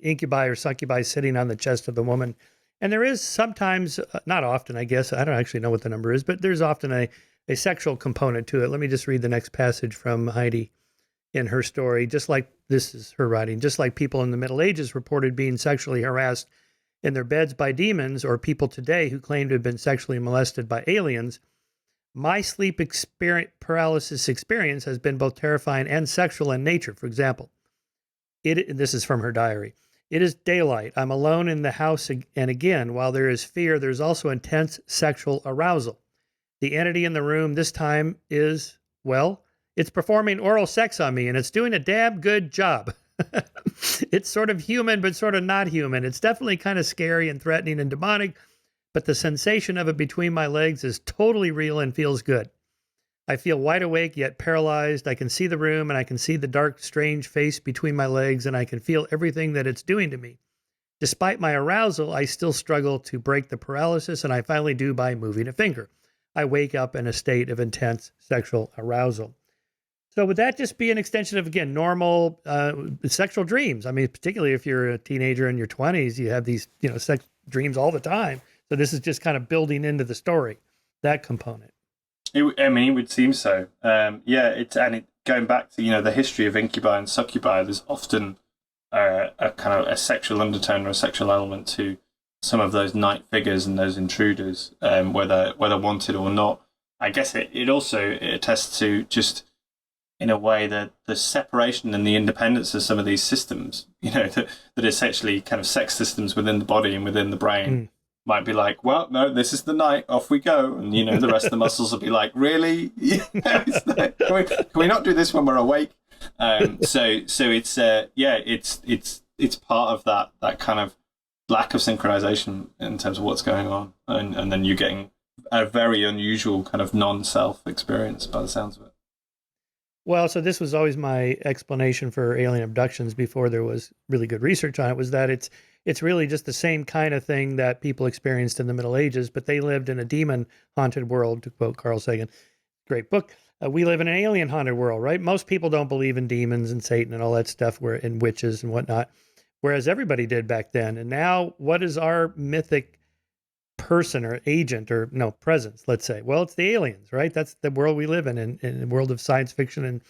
incubi or succubi sitting on the chest of the woman. And there is sometimes, not often, I guess, I don't actually know what the number is, but there's often a sexual component to it. Let me just read the next passage from Heidi in her story. Just like, this is her writing, just like people in the Middle Ages reported being sexually harassed in their beds by demons, or people today who claim to have been sexually molested by aliens, my sleep paralysis experience has been both terrifying and sexual in nature. For example, this is from her diary. It is daylight. I'm alone in the house, and again, while there is fear, there's also intense sexual arousal. The entity in the room this time is, well, it's performing oral sex on me, and it's doing a damn good job. It's sort of human, but sort of not human. It's definitely kind of scary and threatening and demonic, but the sensation of it between my legs is totally real and feels good. I feel wide awake yet paralyzed. I can see the room, and I can see the dark, strange face between my legs, and I can feel everything that it's doing to me. Despite my arousal, I still struggle to break the paralysis, and I finally do by moving a finger. I wake up in a state of intense sexual arousal. So would that just be an extension of, again, normal sexual dreams? I mean, particularly if you're a teenager in your 20s, you have these, sex dreams all the time. So this is just kind of building into the story, that component. It would seem so. Going back to, the history of incubi and succubi, there's often a kind of a sexual undertone or a sexual element to some of those night figures and those intruders, whether wanted or not. I guess it also attests to just, in a way, that the separation and the independence of some of these systems, that essentially kind of sex systems within the body and within the brain might be like, well, no, this is the night, off we go. And, the rest of the muscles will be like, really? Can we not do this when we're awake? So it's part of that kind of lack of synchronization in terms of what's going on. And then you're getting a very unusual kind of non-self experience by the sounds of it. Well, so this was always my explanation for alien abductions before there was really good research on it, was that it's really just the same kind of thing that people experienced in the Middle Ages, but they lived in a demon-haunted world, to quote Carl Sagan. Great book. We live in an alien-haunted world, right? Most people don't believe in demons and Satan and all that stuff, and witches and whatnot, whereas everybody did back then. And now, what is our mythic person or agent or presence, let's say? Well, it's the aliens, right? That's the world we live in the world of science fiction and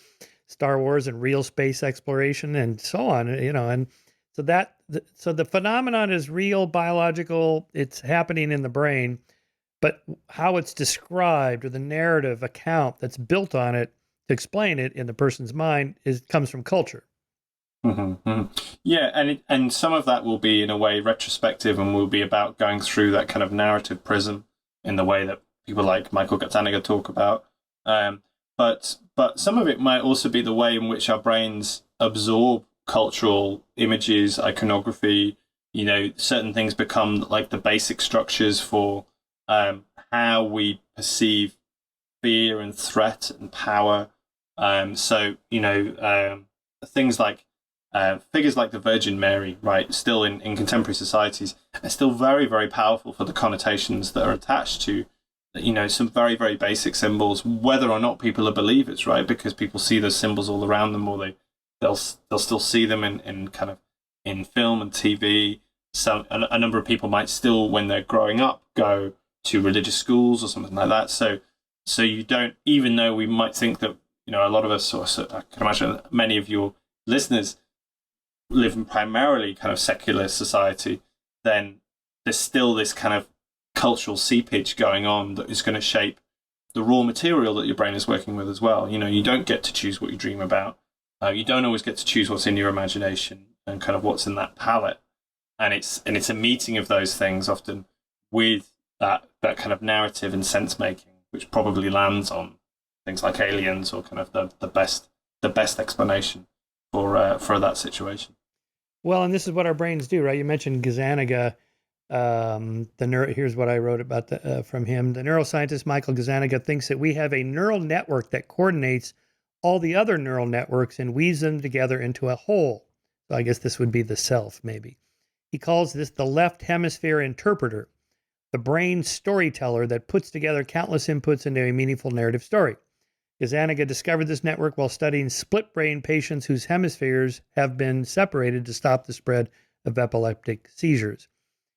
Star Wars and real space exploration and so on, and so the phenomenon is real, biological, it's happening in the brain, but how it's described or the narrative account that's built on it to explain it in the person's mind comes from culture. Mm-hmm, mm-hmm. Yeah, and some of that will be in a way retrospective and will be about going through that kind of narrative prism in the way that people like Michael Gazzaniga talk about. But some of it might also be the way in which our brains absorb cultural images, iconography. Certain things become like the basic structures for how we perceive fear and threat and power. Things like figures like the Virgin Mary, right, still in contemporary societies, are still very, very powerful for the connotations that are attached to, some very, very basic symbols, whether or not people are believers, right? Because people see those symbols all around them, or they'll still see them in kind of in film and TV. So a number of people might still, when they're growing up, go to religious schools or something like that. So you don't, even though we might think that a lot of us, or so I can imagine many of your listeners, live in primarily kind of secular society, then there's still this kind of cultural seepage going on that is going to shape the raw material that your brain is working with as well. You don't get to choose what you dream about. You don't always get to choose what's in your imagination and kind of what's in that palette. And it's a meeting of those things often with that kind of narrative and sense making, which probably lands on things like aliens or kind of the best explanation for that situation. Well, and this is what our brains do, right? You mentioned Gazzaniga. Here's what I wrote about from him. The neuroscientist Michael Gazzaniga thinks that we have a neural network that coordinates all the other neural networks and weaves them together into a whole. So I guess this would be the self, maybe. He calls this the left hemisphere interpreter, the brain storyteller that puts together countless inputs into a meaningful narrative story. Gazzaniga discovered this network while studying split brain patients whose hemispheres have been separated to stop the spread of epileptic seizures.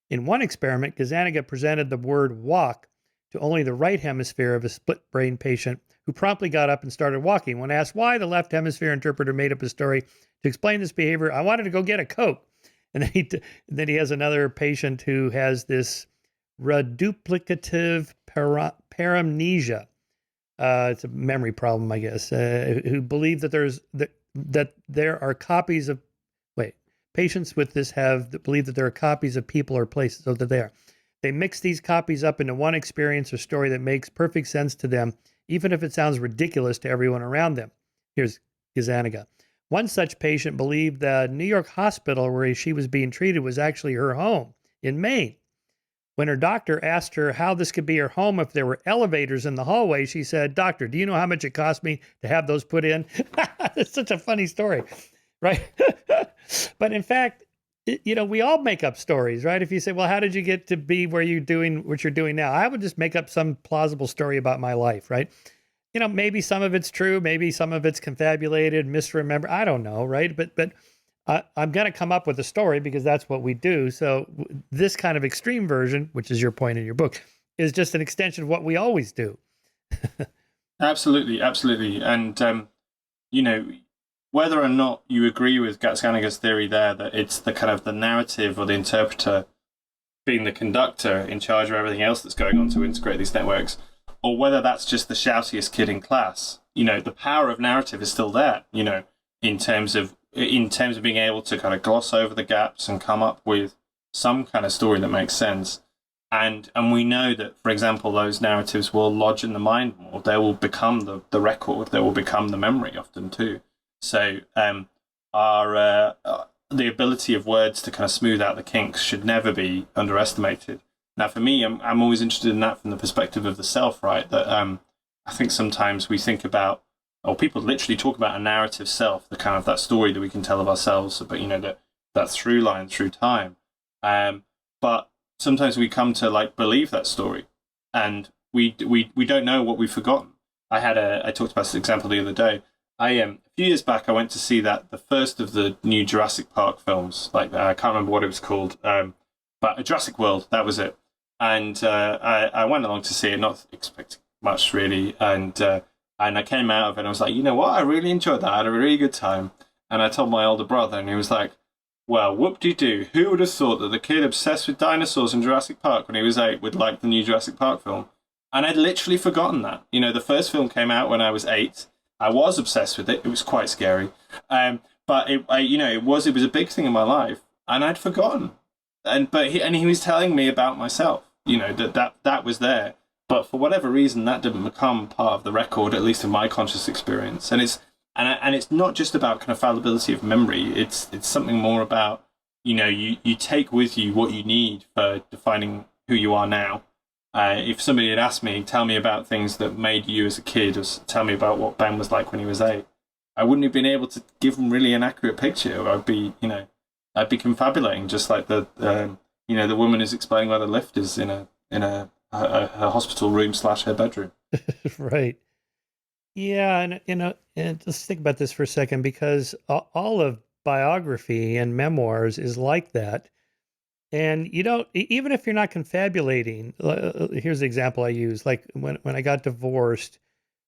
In one experiment, Gazzaniga presented the word walk to only the right hemisphere of a split brain patient who promptly got up and started walking. When asked why, the left hemisphere interpreter made up a story to explain this behavior. I wanted to go get a Coke. And then he has another patient who has this reduplicative paramnesia. It's a memory problem, I guess, who believe that there are copies of, patients with this believe that there are copies of people or places, so that they mix these copies up into one experience or story that makes perfect sense to them, even if it sounds ridiculous to everyone around them. Here's Gazzaniga. One such patient believed the New York hospital where she was being treated was actually her home in Maine. When her doctor asked her how this could be her home if there were elevators in the hallway, she said, "Doctor, do you know how much it cost me to have those put in?" It's such a funny story, right? But in fact, we all make up stories, right? If you say, well, how did you get to be where you're doing what you're doing now? I would just make up some plausible story about my life, right? Maybe some of it's true, maybe some of it's confabulated, misremembered. I don't know, right? But I'm going to come up with a story because that's what we do. So this kind of extreme version, which is your point in your book, is just an extension of what we always do. Absolutely. And, whether or not you agree with Gazzaniga's theory there that it's the kind of the narrative or the interpreter being the conductor in charge of everything else that's going on to integrate these networks, or whether that's just the shoutiest kid in class, the power of narrative is still there, in terms of being able to kind of gloss over the gaps and come up with some kind of story that makes sense. And we know that, for example, those narratives will lodge in the mind more. They will become the record. They will become the memory often too. So the ability of words to kind of smooth out the kinks should never be underestimated. Now, for me, I'm always interested in that from the perspective of the self, right? That I think sometimes we think about, or people literally talk about a narrative self, the kind of that story that we can tell of ourselves, but that through line through time. But sometimes we come to believe that story, and we don't know what we've forgotten. I talked about this example the other day. A few years back, I went to see the first of the new Jurassic Park films. I can't remember what it was called, but Jurassic World, that was it. And I went along to see it, not expecting much really, and I came out of it and I was like, you know what, I really enjoyed that. I had a really good time. And I told my older brother, and he was like, well, whoop-de-doo, who would have thought that the kid obsessed with dinosaurs in Jurassic Park when he was 8 would like the new Jurassic Park film? And I'd literally forgotten that. The first film came out when I was 8. I was obsessed with it. It was quite scary. But it was a big thing in my life, and I'd forgotten. And he was telling me about myself, that was there. But for whatever reason, that didn't become part of the record, at least in my conscious experience. And it's not just about kind of fallibility of memory. It's something more about, you take with you what you need for defining who you are now. If somebody had asked me, tell me about things that made you as a kid, or tell me about what Ben was like when he was 8, I wouldn't have been able to give them really an accurate picture. I'd be confabulating, just like the woman is explaining why the lift is in a hospital room / her bedroom. Right. Yeah, and just think about this for a second, because all of biography and memoirs is like that. And even if you're not confabulating, here's the example I use. Like when I got divorced,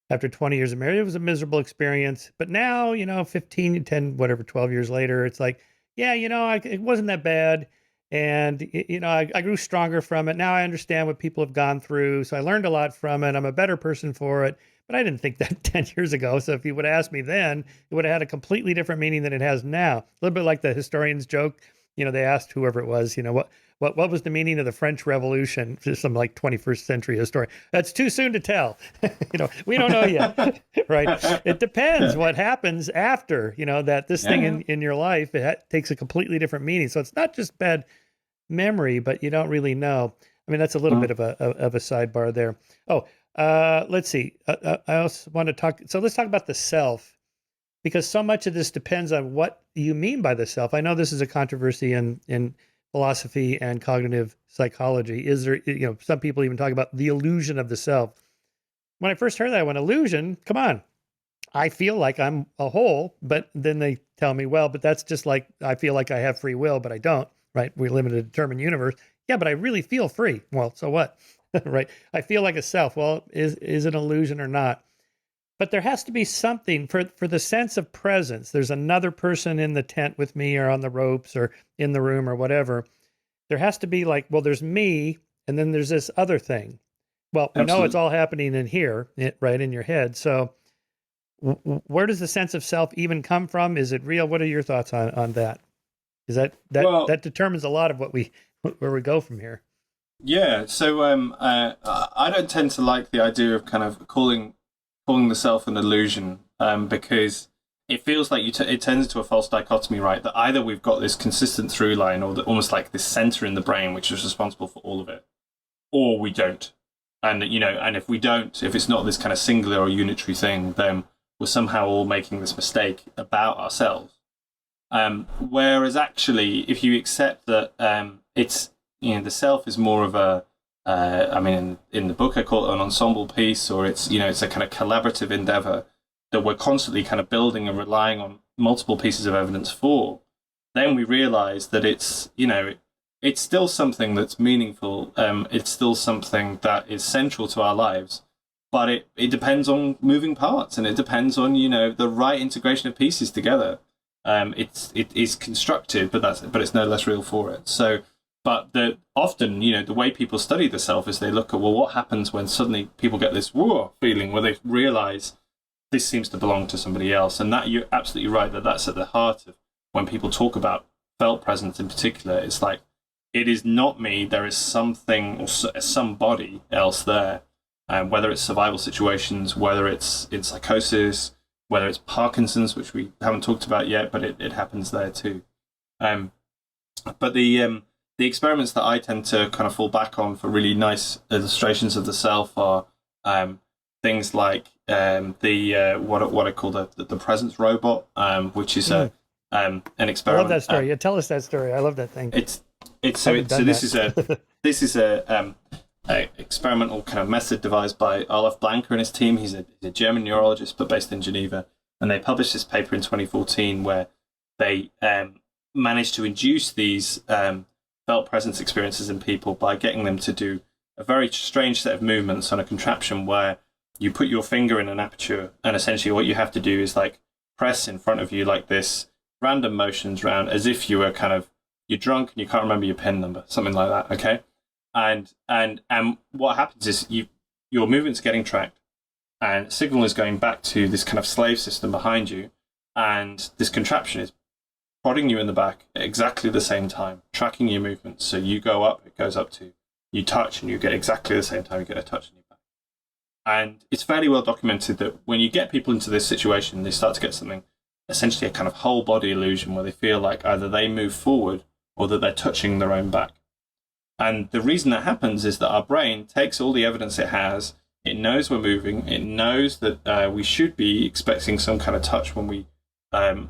after 20 years of marriage. It was a miserable experience. But now, 15, 10, whatever, 12 years later, it's like, yeah, it wasn't that bad. And, I grew stronger from it. Now I understand what people have gone through. So I learned a lot from it. I'm a better person for it. But I didn't think that 10 years ago. So if you would have asked me then, it would have had a completely different meaning than it has now. A little bit like the historians joke. They asked whoever it was, what was the meaning of the French Revolution? Just some like 21st century historian. That's too soon to tell. We don't know yet, right? It depends what happens after, that this thing in your life, takes a completely different meaning. So it's not just bad memory, but you don't really know. I mean, that's a little bit of a sidebar there. Let's see. I also want to talk. So let's talk about the self, because so much of this depends on what you mean by the self. I know this is a controversy in philosophy and cognitive psychology. Is there, some people even talk about the illusion of the self. When I first heard that, I went, illusion? Come on. I feel like I'm a whole, but then they tell me, well, but that's just like, I feel like I have free will, but I don't, right? We live in a determined universe. Yeah, but I really feel free. Well, so what? Right? I feel like a self. Well, is it an illusion or not? But there has to be something for the sense of presence. There's another person in the tent with me or on the ropes or in the room or whatever. There has to be like, well, there's me, and then there's this other thing. Well, we know it's all happening in here, right in your head. So where does the sense of self even come from? Is it real? What are your thoughts on that? Is that determines a lot of where we go from here. Yeah. So I don't tend to like the idea of kind of calling the self an illusion, because it feels like it turns into a false dichotomy, right? That either we've got this consistent through line, or almost like this center in the brain which is responsible for all of it, or we don't. And and if we don't, if it's not this kind of singular or unitary thing, then we're somehow all making this mistake about ourselves. Whereas actually, if you accept that it's the self is more of a in the book I call it an ensemble piece, or it's a kind of collaborative endeavor that we're constantly kind of building and relying on multiple pieces of evidence for, then we realize that it's still something that's meaningful. It's still something that is central to our lives, but it depends on moving parts, and it depends on the right integration of pieces together. It is constructive, but it's no less real for it. So. But often, the way people study the self is they look at, well, what happens when suddenly people get this whoa feeling where they realize this seems to belong to somebody else. And that you're absolutely right that's at the heart of when people talk about felt presence in particular. It's like, it is not me. There is something or somebody else there, whether it's survival situations, whether it's in psychosis, whether it's Parkinson's, which we haven't talked about yet, but it happens there too. But the experiments that I tend to kind of fall back on for really nice illustrations of the self are things like what I call the presence robot, which is an experiment. I love that story. Tell us that story. I love that thing. This is a experimental kind of method devised by Olaf Blanker and his team. He's a German neurologist, but based in Geneva, and they published this paper in 2014 where they managed to induce these felt presence experiences in people by getting them to do a very strange set of movements on a contraption where you put your finger in an aperture, and essentially what you have to do is like press in front of you like this random motions round as if you were you're drunk and you can't remember your PIN number, something like that, okay? And what happens is your movement's getting tracked, and signal is going back to this kind of slave system behind you, and this contraption is prodding you in the back at exactly the same time, tracking your movements. So you go up, it goes up to you touch, and you get exactly the same time you get a touch in your back. And it's fairly well documented that when you get people into this situation, they start to get something, essentially a kind of whole body illusion, where they feel like either they move forward or that they're touching their own back. And the reason that happens is that our brain takes all the evidence it has, it knows we're moving, it knows that we should be expecting some kind of touch when we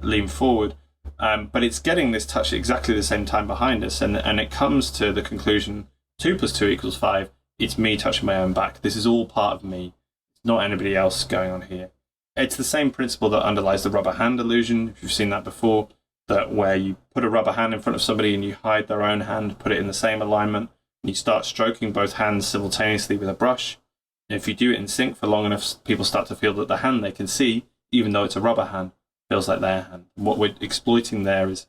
lean forward, but it's getting this touch at exactly the same time behind us, and it comes to the conclusion 2 + 2 = 5. It's me touching my own back. This is all part of me. It's not anybody else going on here. It's the same principle that underlies the rubber hand illusion, if you've seen that before, that where you put a rubber hand in front of somebody and you hide their own hand, put it in the same alignment, and you start stroking both hands simultaneously with a brush. If you do it in sync for long enough, people start to feel that the hand they can see, even though it's a rubber hand, feels like their hand. What we're exploiting there is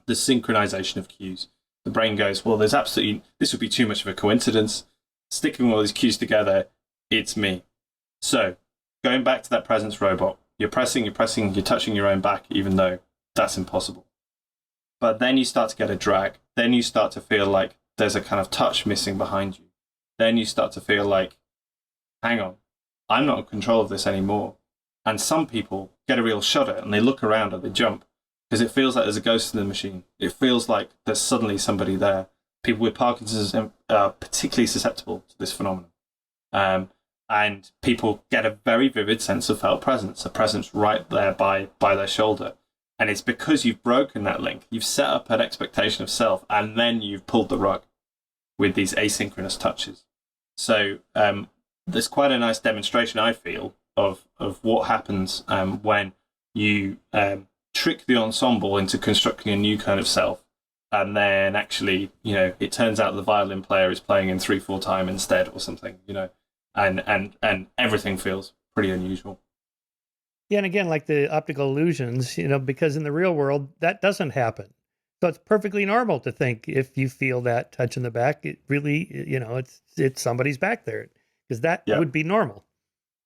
the synchronization of cues. The brain goes, well, this would be too much of a coincidence. Sticking all these cues together, it's me. So going back to that presence robot, you're touching your own back, even though that's impossible. But then you start to get a drag. Then you start to feel like there's a kind of touch missing behind you. Then you start to feel like, hang on, I'm not in control of this anymore. And some people get a real shudder and they look around and they jump because it feels like there's a ghost in the machine. It feels like there's suddenly somebody there. People with Parkinson's are particularly susceptible to this phenomenon. And people get a very vivid sense of felt presence, a presence right there by their shoulder. And it's because you've broken that link. You've set up an expectation of self, and then you've pulled the rug with these asynchronous touches. So there's quite a nice demonstration, I feel, of what happens when you trick the ensemble into constructing a new kind of self. And then actually, it turns out the violin player is playing in 3/4 time instead or something, and everything feels pretty unusual. Yeah, and again, like the optical illusions, because in the real world, that doesn't happen. So it's perfectly normal to think if you feel that touch in the back, it really, it's somebody's back there, because that would be normal.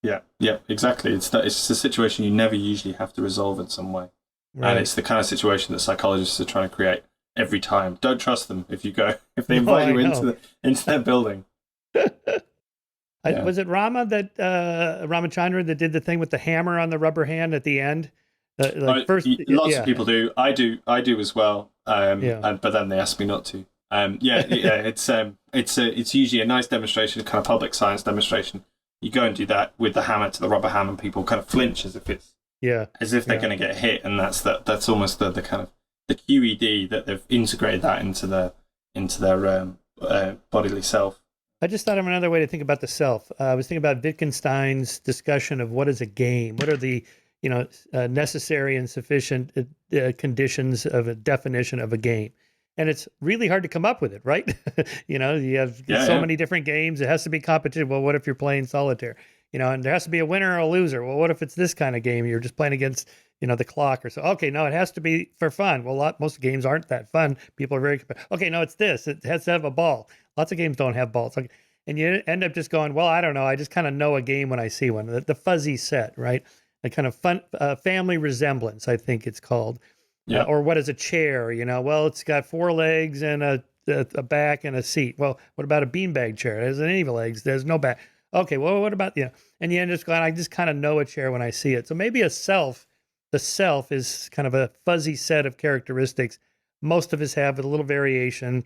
Yeah, exactly. It's a situation you never usually have to resolve in some way. Right. And it's the kind of situation that psychologists are trying to create every time. Don't trust them if they invite you into their building. Was it Ramachandran that did the thing with the hammer on the rubber hand at the end? Lots of people do. I do as well. But then they ask me not to. It's usually a nice demonstration, kind of public science demonstration. You go and do that with the hammer to the rubber hand, and people kind of flinch as if they're going to get hit, and that's almost the kind of the QED that they've integrated that into their bodily self. I just thought of another way to think about the self. I was thinking about Wittgenstein's discussion of what is a game. What are the necessary and sufficient conditions of a definition of a game? And it's really hard to come up with it, right? You have many different games. It has to be competitive. Well, what if you're playing solitaire? And there has to be a winner or a loser. Well, what if it's this kind of game? You're just playing against, the clock or so. Okay, no, it has to be for fun. Well, most games aren't that fun. People are very, okay, no, it's this. It has to have a ball. Lots of games don't have balls. Okay. And you end up just going, well, I don't know. I just kind of know a game when I see one. The fuzzy set, right? A kind of fun family resemblance, I think it's called. Yeah. Or what is a chair? Well, it's got 4 legs and a back and a seat. Well, what about a beanbag chair? It hasn't any legs. There's no back. Okay, well, what about, and you end up going, I just kind of know a chair when I see it. So maybe the self is kind of a fuzzy set of characteristics. Most of us have with a little variation.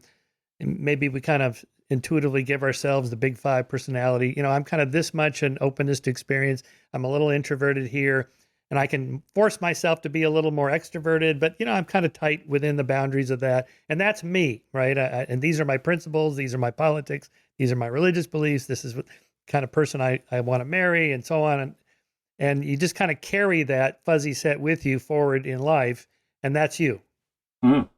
And maybe we kind of intuitively give ourselves the big 5 personality. I'm kind of this much an openness to experience. I'm a little introverted here. And I can force myself to be a little more extroverted, but I'm kind of tight within the boundaries of that. And that's me, right? And these are my principles. These are my politics. These are my religious beliefs. This is what kind of person I want to marry, and so on. And you just kind of carry that fuzzy set with you forward in life, and that's you. You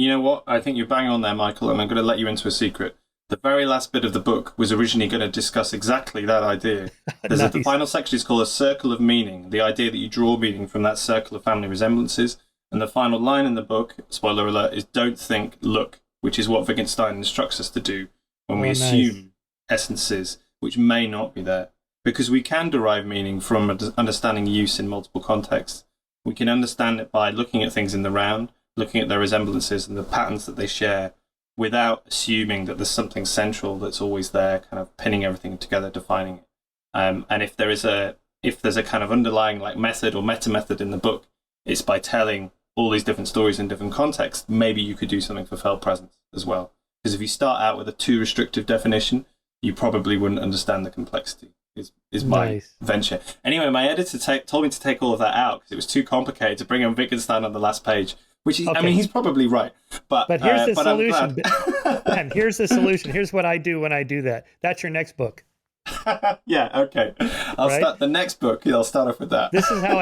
know what? I think you're bang on there, Michael, and I'm going to let you into a secret. The very last bit of the book was originally going to discuss exactly that idea. Nice. The final section is called A Circle of Meaning, the idea that you draw meaning from that circle of family resemblances. And the final line in the book, spoiler alert, is don't think, look, which is what Wittgenstein instructs us to do when we assume essences which may not be there. Because we can derive meaning from understanding use in multiple contexts. We can understand it by looking at things in the round, looking at their resemblances and the patterns that they share, without assuming that there's something central that's always there, kind of pinning everything together, defining it. And if there's a kind of underlying like method or meta method in the book, it's by telling all these different stories in different contexts. Maybe you could do something for felt presence as well. Because if you start out with a too restrictive definition, you probably wouldn't understand the complexity. Is my venture. Anyway, my editor told me to take all of that out because it was too complicated to bring in Wittgenstein on the last page. Which is, I mean, he's probably right. But here's the solution. Ben, here's the solution. Here's what I do when I do that. That's your next book. Yeah, okay. I'll start the next book. I'll start off with that. This is how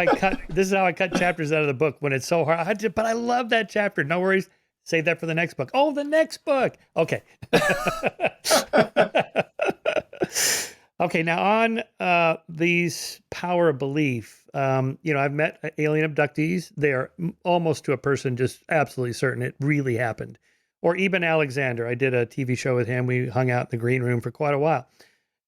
I cut chapters out of the book when it's so hard. But I love that chapter. No worries. Save that for the next book. Oh, the next book. Okay. Okay, now on these power of belief, I've met alien abductees. They are almost to a person just absolutely certain it really happened. Or Eben Alexander. I did a TV show with him. We hung out in the green room for quite a while.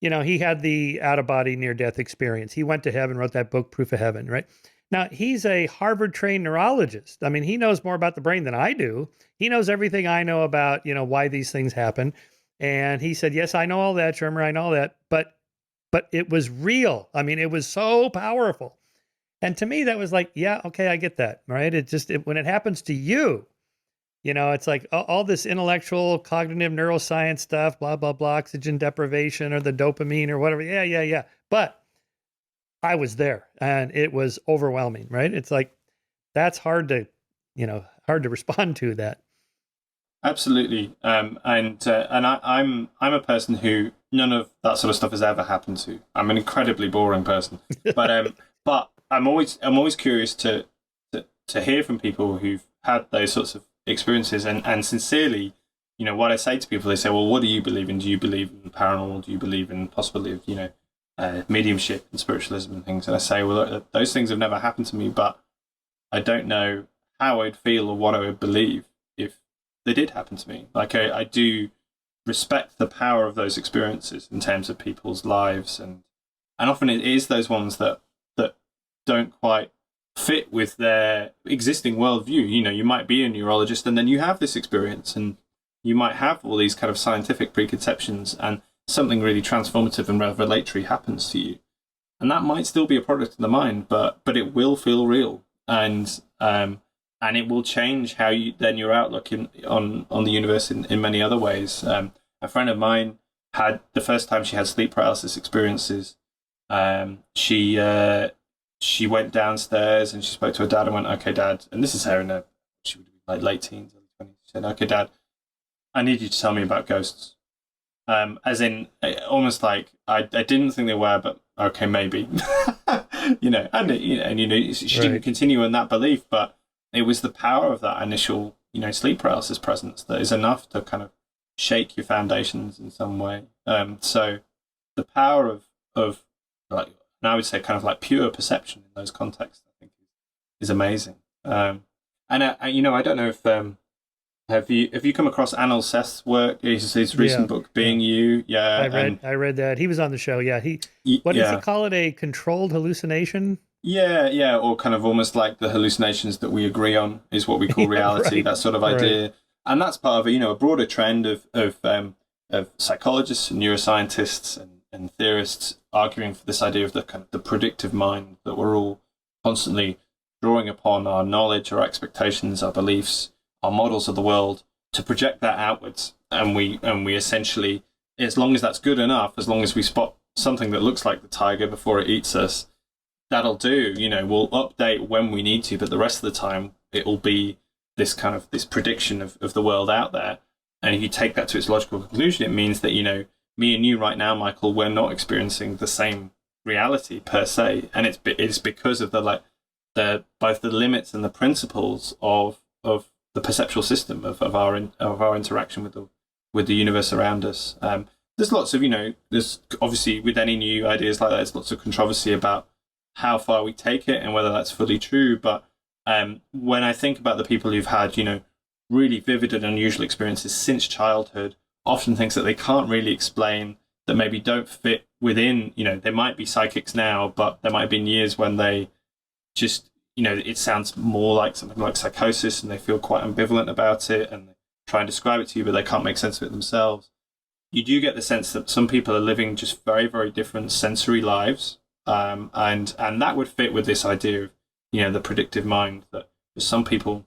He had the out of body near death experience. He went to heaven, wrote that book, Proof of Heaven, right? Now, he's a Harvard trained neurologist. I mean, he knows more about the brain than I do. He knows everything I know about, why these things happen. And he said, yes, I know all that, Shermer, I know all that. But it was real. I mean, it was so powerful. And to me, that was like, yeah, okay, I get that, right? When it happens to you, it's like all this intellectual, cognitive neuroscience stuff, blah, blah, blah, oxygen deprivation or the dopamine or whatever. Yeah, yeah, yeah. But I was there and it was overwhelming, right? It's like, that's hard to respond to that. Absolutely. I'm a person who none of that sort of stuff has ever happened to. I'm an incredibly boring person, but I'm always curious to hear from people who've had those sorts of experiences, and sincerely, what I say to people, they say, well, what do you believe in? Do you believe in paranormal? Do you believe in possibility of mediumship and spiritualism and things? And I say, well, those things have never happened to me, but I don't know how I'd feel or what I would believe if they did happen to me. Like I do respect the power of those experiences in terms of people's lives, and often it is those ones that don't quite fit with their existing worldview. You might be a neurologist and then you have this experience and you might have all these kind of scientific preconceptions, and something really transformative and revelatory happens to you, and that might still be a product of the mind, but it will feel real, and it will change how your outlook on the universe in many other ways. A friend of mine had the first time she had sleep paralysis experiences. She went downstairs and she spoke to her dad and went, "Okay, Dad," and this is her she would be like late teens, early 20s. She said, "Okay, Dad, I need you to tell me about ghosts." As in, almost like I didn't think they were, but okay, maybe. She didn't continue in that belief, but it was the power of that initial, sleep paralysis presence that is enough to kind of shake your foundations in some way. So the power of like, and I would say kind of like pure perception in those contexts, I think is amazing. I don't know if have you come across Anil Seth's work? His recent book, Being You. Yeah, I read that. He was on the show. Yeah, what does he call it? A controlled hallucination? Yeah, or kind of almost like the hallucinations that we agree on is what we call reality. Right. That sort of idea, right. And that's part of a broader trend of psychologists and neuroscientists and theorists arguing for this idea of the kind of the predictive mind, that we're all constantly drawing upon our knowledge, our expectations, our beliefs, our models of the world to project that outwards, and we essentially, as long as that's good enough, as long as we spot something that looks like the tiger before it eats us, that'll do. We'll update when we need to, but the rest of the time it will be this kind of this prediction of the world out there. And if you take that to its logical conclusion, it means that me and you right now, Michael, we're not experiencing the same reality per se, and it's because of both the limits and the principles of the perceptual system of our interaction with the universe around us. There's lots of there's obviously, with any new ideas like that, there's lots of controversy about how far we take it and whether that's fully true. But when I think about the people who've had really vivid and unusual experiences since childhood, often things that they can't really explain, that maybe don't fit within, they might be psychics now, but there might have been years when they just, it sounds more like something like psychosis, and they feel quite ambivalent about it, and they try and describe it to you, but they can't make sense of it themselves. You do get the sense that some people are living just very, very different sensory lives, and that would fit with this idea of, the predictive mind, that some people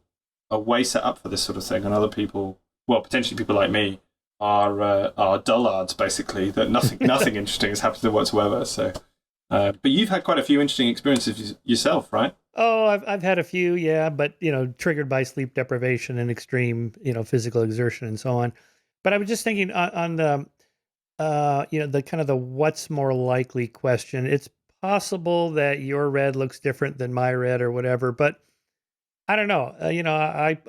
are way set up for this sort of thing, and other people, well, potentially people like me, are dullards, basically, that nothing interesting has happened to them whatsoever. So, but you've had quite a few interesting experiences yourself, right? Oh, I've had a few, yeah, but triggered by sleep deprivation and extreme, physical exertion and so on. But I was just thinking on the, the kind of the what's more likely question. It's possible that your red looks different than my red or whatever, but I don't know. I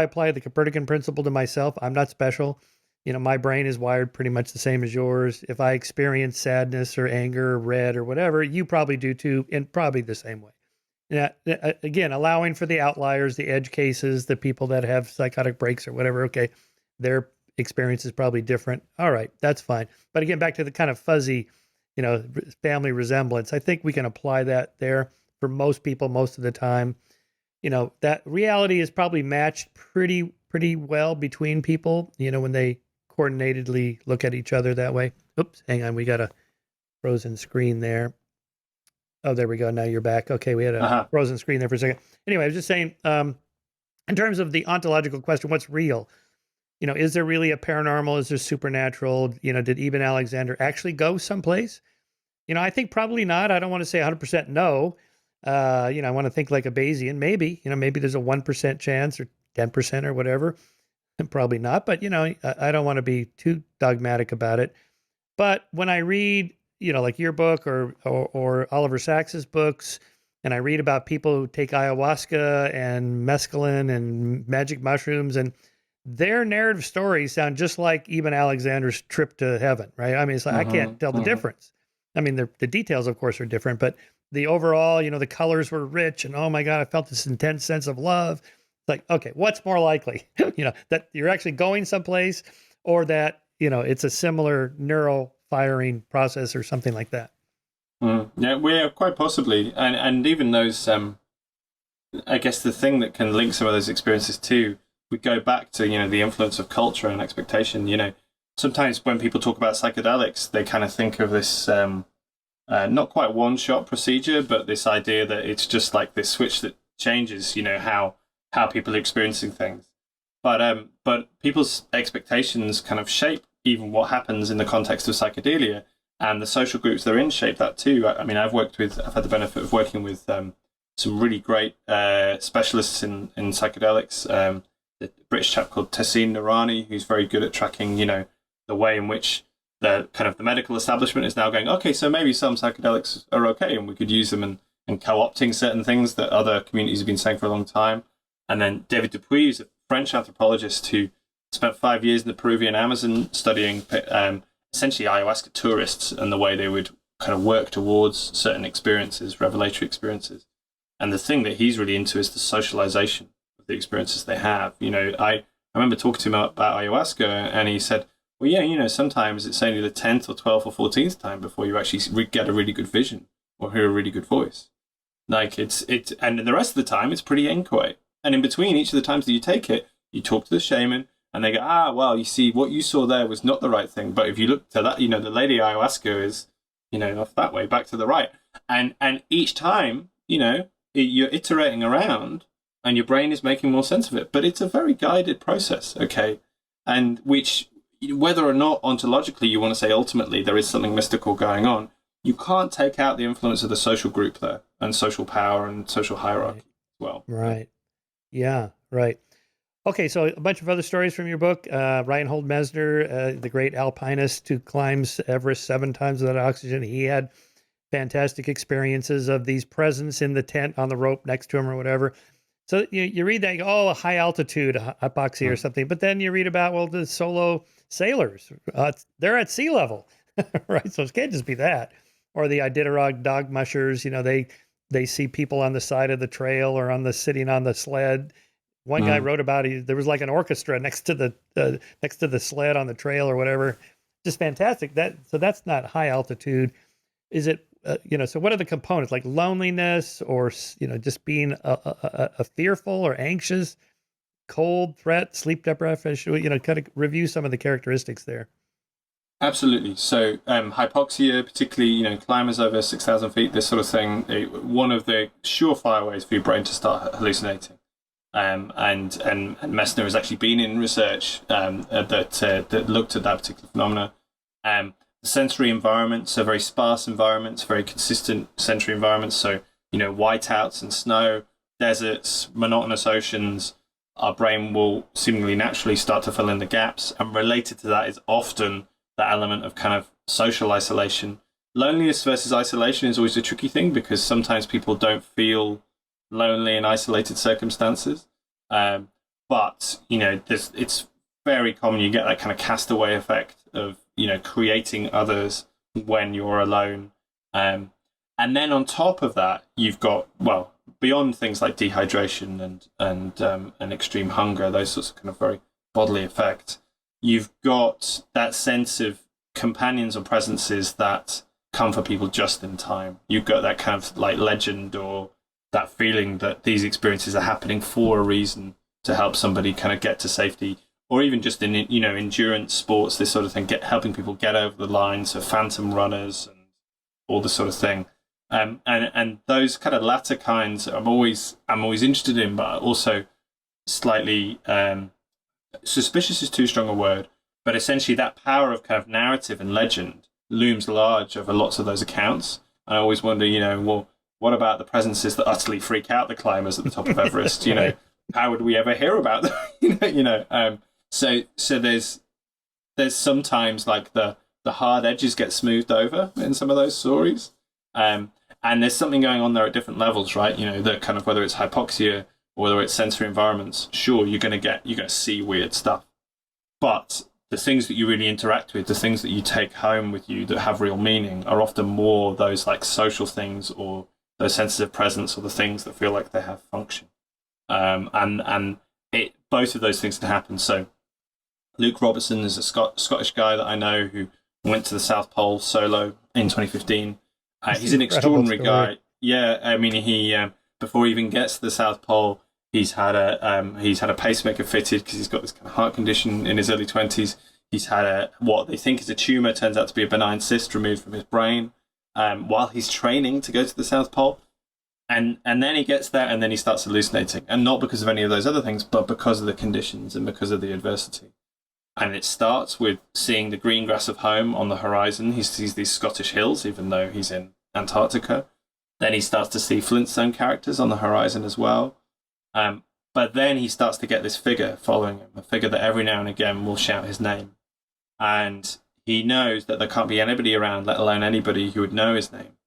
apply the Copernican principle to myself. I'm not special. my brain is wired pretty much the same as yours. If I experience sadness or anger or red or whatever, you probably do too, and probably the same way. Yeah, again, allowing for the outliers, the edge cases, the people that have psychotic breaks or whatever. Okay, their experience is probably different. All right, that's fine. But again, back to the kind of fuzzy, family resemblance. I think we can apply that there for most people most of the time. That reality is probably matched pretty well between people, when they coordinatedly look at each other that way. Oops, hang on, we got a frozen screen there. Oh, there we go. Now you're back. Okay, we had a frozen screen there for a second. Anyway, I was just saying, in terms of the ontological question, what's real? Is there really a paranormal? Is there supernatural? Did Eben Alexander actually go someplace? I think probably not. I don't want to say 100% no. I want to think like a Bayesian. Maybe, maybe there's a 1% chance or 10% or whatever. Probably not. But, I don't want to be too dogmatic about it. But when I read, like your book or Oliver Sacks's books, and I read about people who take ayahuasca and mescaline and magic mushrooms, and their narrative stories sound just like Eben Alexander's trip to heaven, right? I mean, it's like, I can't tell the difference. I mean, the details, of course, are different, but the overall, the colors were rich, and oh my God, I felt this intense sense of love. It's like, okay, what's more likely? That you're actually going someplace, or that, it's a similar neural firing process or something like that. Yeah, we're quite possibly. And even those, I guess the thing that can link some of those experiences too, we go back to, the influence of culture and expectation. Sometimes when people talk about psychedelics, they kind of think of this, not quite one-shot procedure, but this idea that it's just like this switch that changes, how people are experiencing things. But people's expectations kind of shape even what happens in the context of psychedelia, and the social groups they're in shape that too. I mean, I've had the benefit of working with some really great specialists in psychedelics. The British chap called Tessin Noorani, who's very good at tracking, the way in which the kind of the medical establishment is now going, okay, so maybe some psychedelics are okay, and we could use them and co-opting certain things that other communities have been saying for a long time. And then David Dupuy is a French anthropologist who spent 5 years in the Peruvian Amazon studying essentially ayahuasca tourists and the way they would kind of work towards certain experiences, revelatory experiences. And the thing that he's really into is the socialization of the experiences they have. I remember talking to him about ayahuasca, and he said, well, yeah, sometimes it's only the 10th or 12th or 14th time before you actually get a really good vision or hear a really good voice. Like and the rest of the time it's pretty inchoate. And in between each of the times that you take it, you talk to the shaman, and they go, well, you see, what you saw there was not the right thing. But if you look to that, the lady ayahuasca is, off that way, back to the right. And each time, you're iterating around, and your brain is making more sense of it. But it's a very guided process, okay? And which, whether or not ontologically you want to say ultimately there is something mystical going on, you can't take out the influence of the social group there, and social power and social hierarchy as well. Right. Yeah, right. Okay, so a bunch of other stories from your book. Reinhold Messner, the great alpinist who climbs Everest 7 times without oxygen. He had fantastic experiences of these presence in the tent on the rope next to him or whatever. So you read that, you go, high altitude hypoxia or something. But then you read about, the solo sailors. They're at sea level, right? So it can't just be that. Or the Iditarod dog mushers, they see people on the side of the trail or sitting on the sled. One guy wrote about there was like an orchestra next to the sled on the trail or whatever. Just fantastic. So that's not high altitude. Is it? So what are the components, like loneliness or just being a fearful or anxious, cold, threat, sleep deprivation? Kind of review some of the characteristics there. Absolutely. So hypoxia, particularly climbers over 6,000 feet, this sort of thing. One of the surefire ways for your brain to start hallucinating. And Messner has actually been in research that looked at that particular phenomena. The sensory environments are very sparse environments, very consistent sensory environments. So, whiteouts and snow, deserts, monotonous oceans, our brain will seemingly naturally start to fill in the gaps. And related to that is often that element of kind of social isolation. Loneliness versus isolation is always a tricky thing, because sometimes people don't feel lonely in isolated circumstances. But, it's very common. You get that kind of castaway effect of, creating others when you're alone. And then on top of that, you've got, well, beyond things like dehydration and extreme hunger, those sorts of kind of very bodily effects, you've got that sense of companions or presences that come for people just in time. You've got that kind of like legend or that feeling that these experiences are happening for a reason to help somebody kind of get to safety, or even just in, endurance sports, this sort of thing, helping people get over the line. So phantom runners and all this sort of thing. And those kind of latter kinds I'm always interested in, but also slightly suspicious is too strong a word, but essentially that power of kind of narrative and legend looms large over lots of those accounts. And I always wonder, well, what about the presences that utterly freak out the climbers at the top of Everest? How would we ever hear about them? So there's sometimes like the hard edges get smoothed over in some of those stories. And there's something going on there at different levels, right? The kind of, whether it's hypoxia or whether it's sensory environments, sure, you're going to see weird stuff. But the things that you really interact with, the things that you take home with you that have real meaning, are often more those like social things or those senses of presence or the things that feel like they have function. And both of those things can happen. So Luke Robertson is a Scottish guy that I know who went to the South Pole solo in 2015. He's an extraordinary guy. Yeah, I mean, he before he even gets to the South Pole, he's had a pacemaker fitted because he's got this kind of heart condition in his early 20s. He's had what they think is a tumor, turns out to be a benign cyst removed from his brain while he's training to go to the South Pole. And then he gets there and then he starts hallucinating. And not because of any of those other things, but because of the conditions and because of the adversity. And it starts with seeing the green grass of home on the horizon. He sees these Scottish hills, even though he's in Antarctica. Then he starts to see Flintstone characters on the horizon as well. But then he starts to get this figure following him, a figure that every now and again will shout his name. And he knows that there can't be anybody around, let alone anybody who would know his name.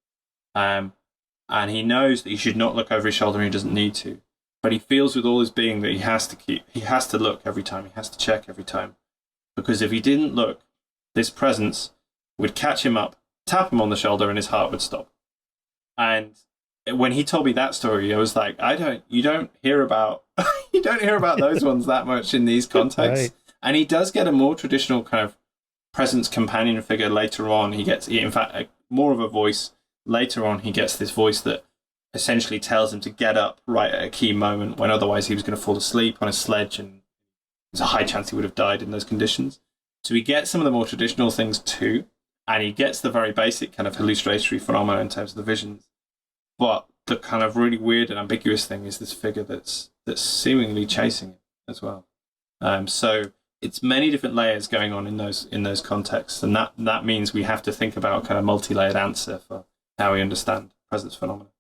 And he knows that he should not look over his shoulder and he doesn't need to. But he feels with all his being that he has to look every time, he has to check every time. Because if he didn't look, this presence would catch him up, tap him on the shoulder, and his heart would stop. And when he told me that story, I was like, you don't hear about those ones that much in these contexts. Right. And he does get a more traditional kind of presence companion figure later on. He gets, in fact, more of a voice. Later on, he gets this voice that essentially tells him to get up right at a key moment when otherwise he was going to fall asleep on a sledge, and there's a high chance he would have died in those conditions. So he gets some of the more traditional things too, and he gets the very basic kind of hallucinatory phenomena in terms of the visions. But the kind of really weird and ambiguous thing is this figure that's seemingly chasing him as well. So it's many different layers going on in those contexts, and that means we have to think about a kind of multi-layered answer for how we understand presence phenomena.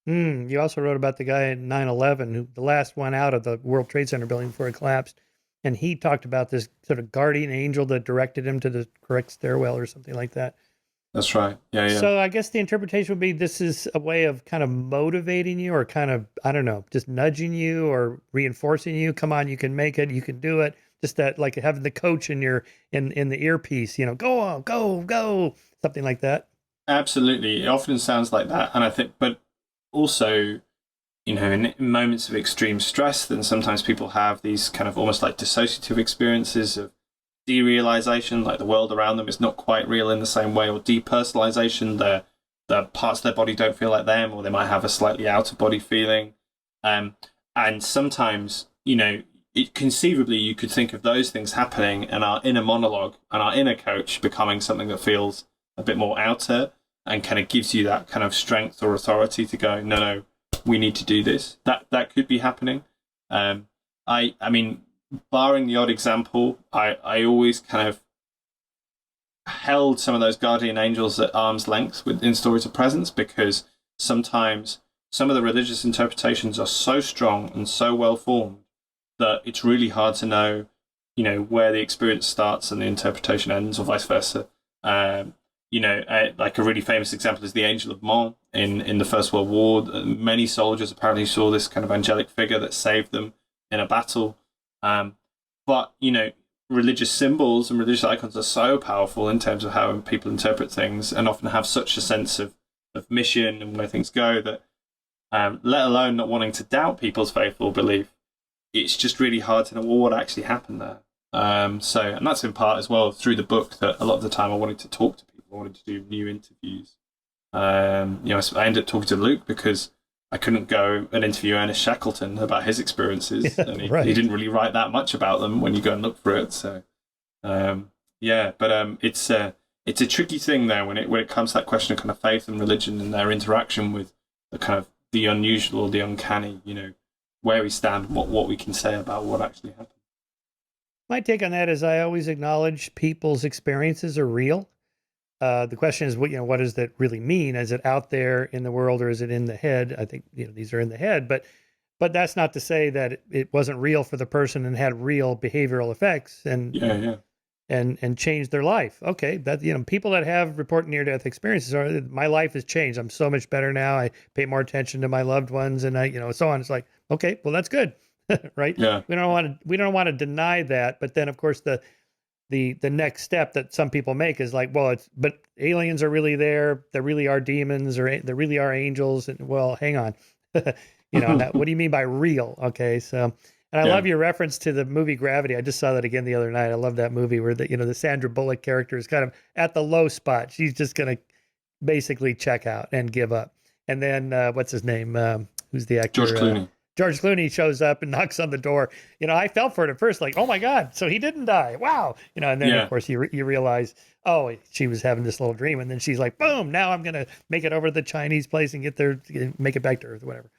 You also wrote about the guy at 9/11, who the last one out of the World Trade Center building before it collapsed. And he talked about this sort of guardian angel that directed him to the correct stairwell or something like that. That's right. Yeah. So I guess the interpretation would be this is a way of kind of motivating you, or kind of, I don't know, just nudging you or reinforcing you. Come on, you can make it. You can do it. Just that, like having the coach in the earpiece, go on, go, something like that. Absolutely. It often sounds like that. And I think, but also, in moments of extreme stress, then sometimes people have these kind of almost like dissociative experiences of derealization, like the world around them is not quite real in the same way, or depersonalization, the parts of their body don't feel like them, or they might have a slightly out of body feeling. And sometimes, conceivably you could think of those things happening and our inner monologue and our inner coach becoming something that feels a bit more outer and kind of gives you that kind of strength or authority to go, no, we need to do this. That could be happening. I mean, barring the odd example, I always kind of held some of those guardian angels at arm's length in stories of presence, because sometimes some of the religious interpretations are so strong and so well formed that it's really hard to know, where the experience starts and the interpretation ends, or vice versa. Like a really famous example is the Angel of Mons in the First World War. Many soldiers apparently saw this kind of angelic figure that saved them in a battle. But, religious symbols and religious icons are so powerful in terms of how people interpret things, and often have such a sense of mission and where things go, that let alone not wanting to doubt people's faith or belief, it's just really hard to know, well, what actually happened there. And that's in part as well through the book that a lot of the time I wanted to talk to people, I wanted to do new interviews. I ended up talking to Luke because I couldn't go and interview Ernest Shackleton about his experiences, and he didn't really write that much about them when you go and look for it. So, it's a tricky thing there when it comes to that question of kind of faith and religion and their interaction with the kind of the unusual or the uncanny. Where we stand, what we can say about what actually happened. My take on that is I always acknowledge people's experiences are real. The question is, what does that really mean? Is it out there in the world, or is it in the head? I think these are in the head, but that's not to say that it wasn't real for the person and had real behavioral effects and changed their life. Okay, that people that have reported near-death experiences are, my life has changed. I'm so much better now. I pay more attention to my loved ones, and so on. It's like, okay, well, that's good, right? Yeah. We don't want to deny that, but then of course the next step that some people make is like, well, but aliens are really there. There really are demons, or there really are angels. And well, hang on, what do you mean by real? Okay, so. And I love your reference to the movie Gravity. I just saw that again the other night. I love that movie where the Sandra Bullock character is kind of at the low spot. She's just going to basically check out and give up. And then what's his name? Who's the actor? George Clooney. George Clooney shows up and knocks on the door. I fell for it at first, like, oh my God, so he didn't die. Wow. And then of course you realize, oh, she was having this little dream. And then she's like, boom, now I'm going to make it over to the Chinese place and make it back to Earth or whatever.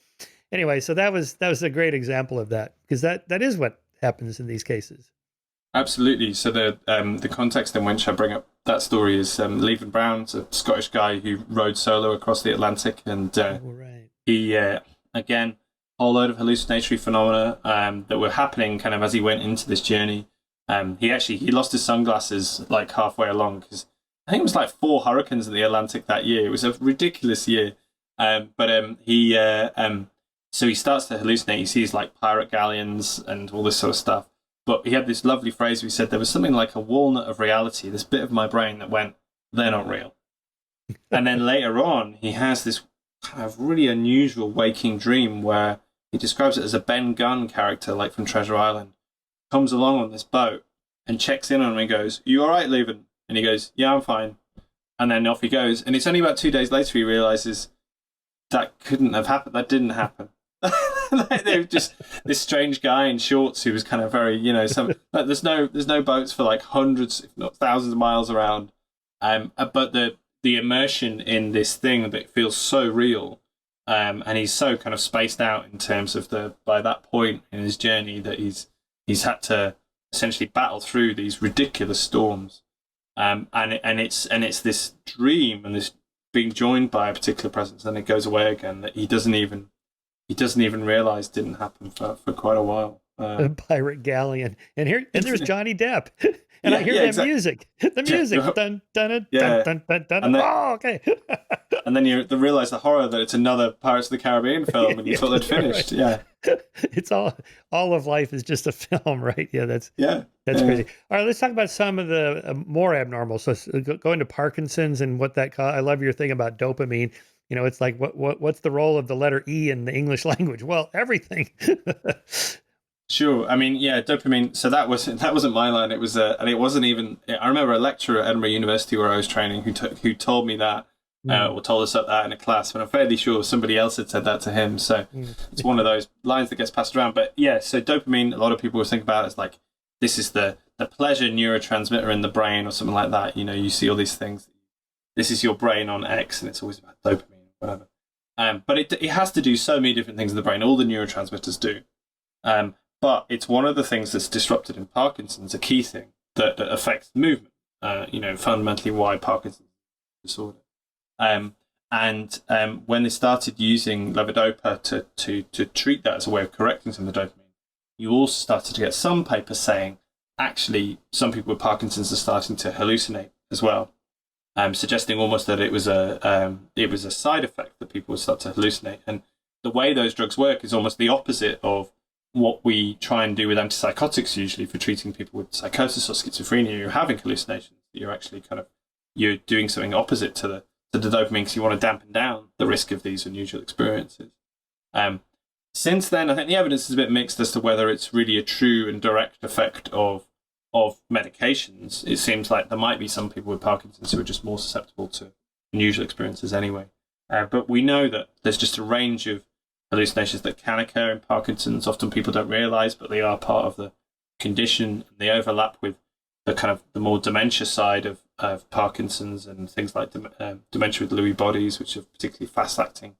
Anyway, so that was a great example of that, because that is what happens in these cases. Absolutely. So the context in which I bring up that story is Levan Brown's a Scottish guy who rode solo across the Atlantic, and he again, a whole load of hallucinatory phenomena that were happening kind of as he went into this journey. He lost his sunglasses like halfway along, because I think it was like 4 hurricanes in the Atlantic that year. It was a ridiculous year. So he starts to hallucinate. He sees like pirate galleons and all this sort of stuff. But he had this lovely phrase where he said there was something like a walnut of reality, this bit of my brain that went, they're not real. And then later on, he has this kind of really unusual waking dream where he describes it as a Ben Gunn character, like from Treasure Island, comes along on this boat and checks in on him and goes, "You all right, Levan?" And he goes, "Yeah, I'm fine." And then off he goes. And it's only about 2 days later he realizes that couldn't have happened. That didn't happen. They were just this strange guy in shorts who was kind of very, there's no boats for like hundreds, if not thousands of miles around. But the immersion in this thing that feels so real, and he's so kind of spaced out in terms of by that point in his journey that he's had to essentially battle through these ridiculous storms. And it's this dream and this being joined by a particular presence, and it goes away again, that he doesn't even realize didn't happen for quite a while. A pirate galleon, and there's Johnny Depp, and I hear the music, dun dun dun dun dun dun. And then, oh, okay. And then you realize the horror that it's another Pirates of the Caribbean film, and you thought they'd finished. Right. Yeah, it's all of life is just a film, right? Yeah, that's crazy. All right, let's talk about some of the more abnormal. So going to Parkinson's and what that I love your thing about dopamine. It's like what's the role of the letter E in the English language? Well, everything. Sure. I mean, dopamine. So that wasn't my line. It was, and it wasn't even. I remember a lecturer at Edinburgh University where I was training who told me that, or told us that in a class. But I'm fairly sure somebody else had said that to him. So it's one of those lines that gets passed around. But so dopamine. A lot of people will think about it as like this is the pleasure neurotransmitter in the brain or something like that. You see all these things. This is your brain on X, and it's always about dopamine. Whatever. But it has to do so many different things in the brain. All the neurotransmitters do. But it's one of the things that's disrupted in Parkinson's, a key thing that affects movement. Fundamentally why Parkinson's disorder. And when they started using levodopa to treat that as a way of correcting some of the dopamine, you also started to get some papers saying actually some people with Parkinson's are starting to hallucinate as well. Suggesting almost that it was a side effect that people would start to hallucinate. And the way those drugs work is almost the opposite of what we try and do with antipsychotics usually for treating people with psychosis or schizophrenia who are having hallucinations. You're actually you're doing something opposite to the dopamine because you want to dampen down the risk of these unusual experiences. Since then, I think the evidence is a bit mixed as to whether it's really a true and direct effect of medications. It seems like there might be some people with Parkinson's who are just more susceptible to unusual experiences anyway. But we know that there's just a range of hallucinations that can occur in Parkinson's. Often people don't realize, but they are part of the condition. They overlap with the more dementia side of Parkinson's and things like dementia with Lewy bodies, which are particularly fast-acting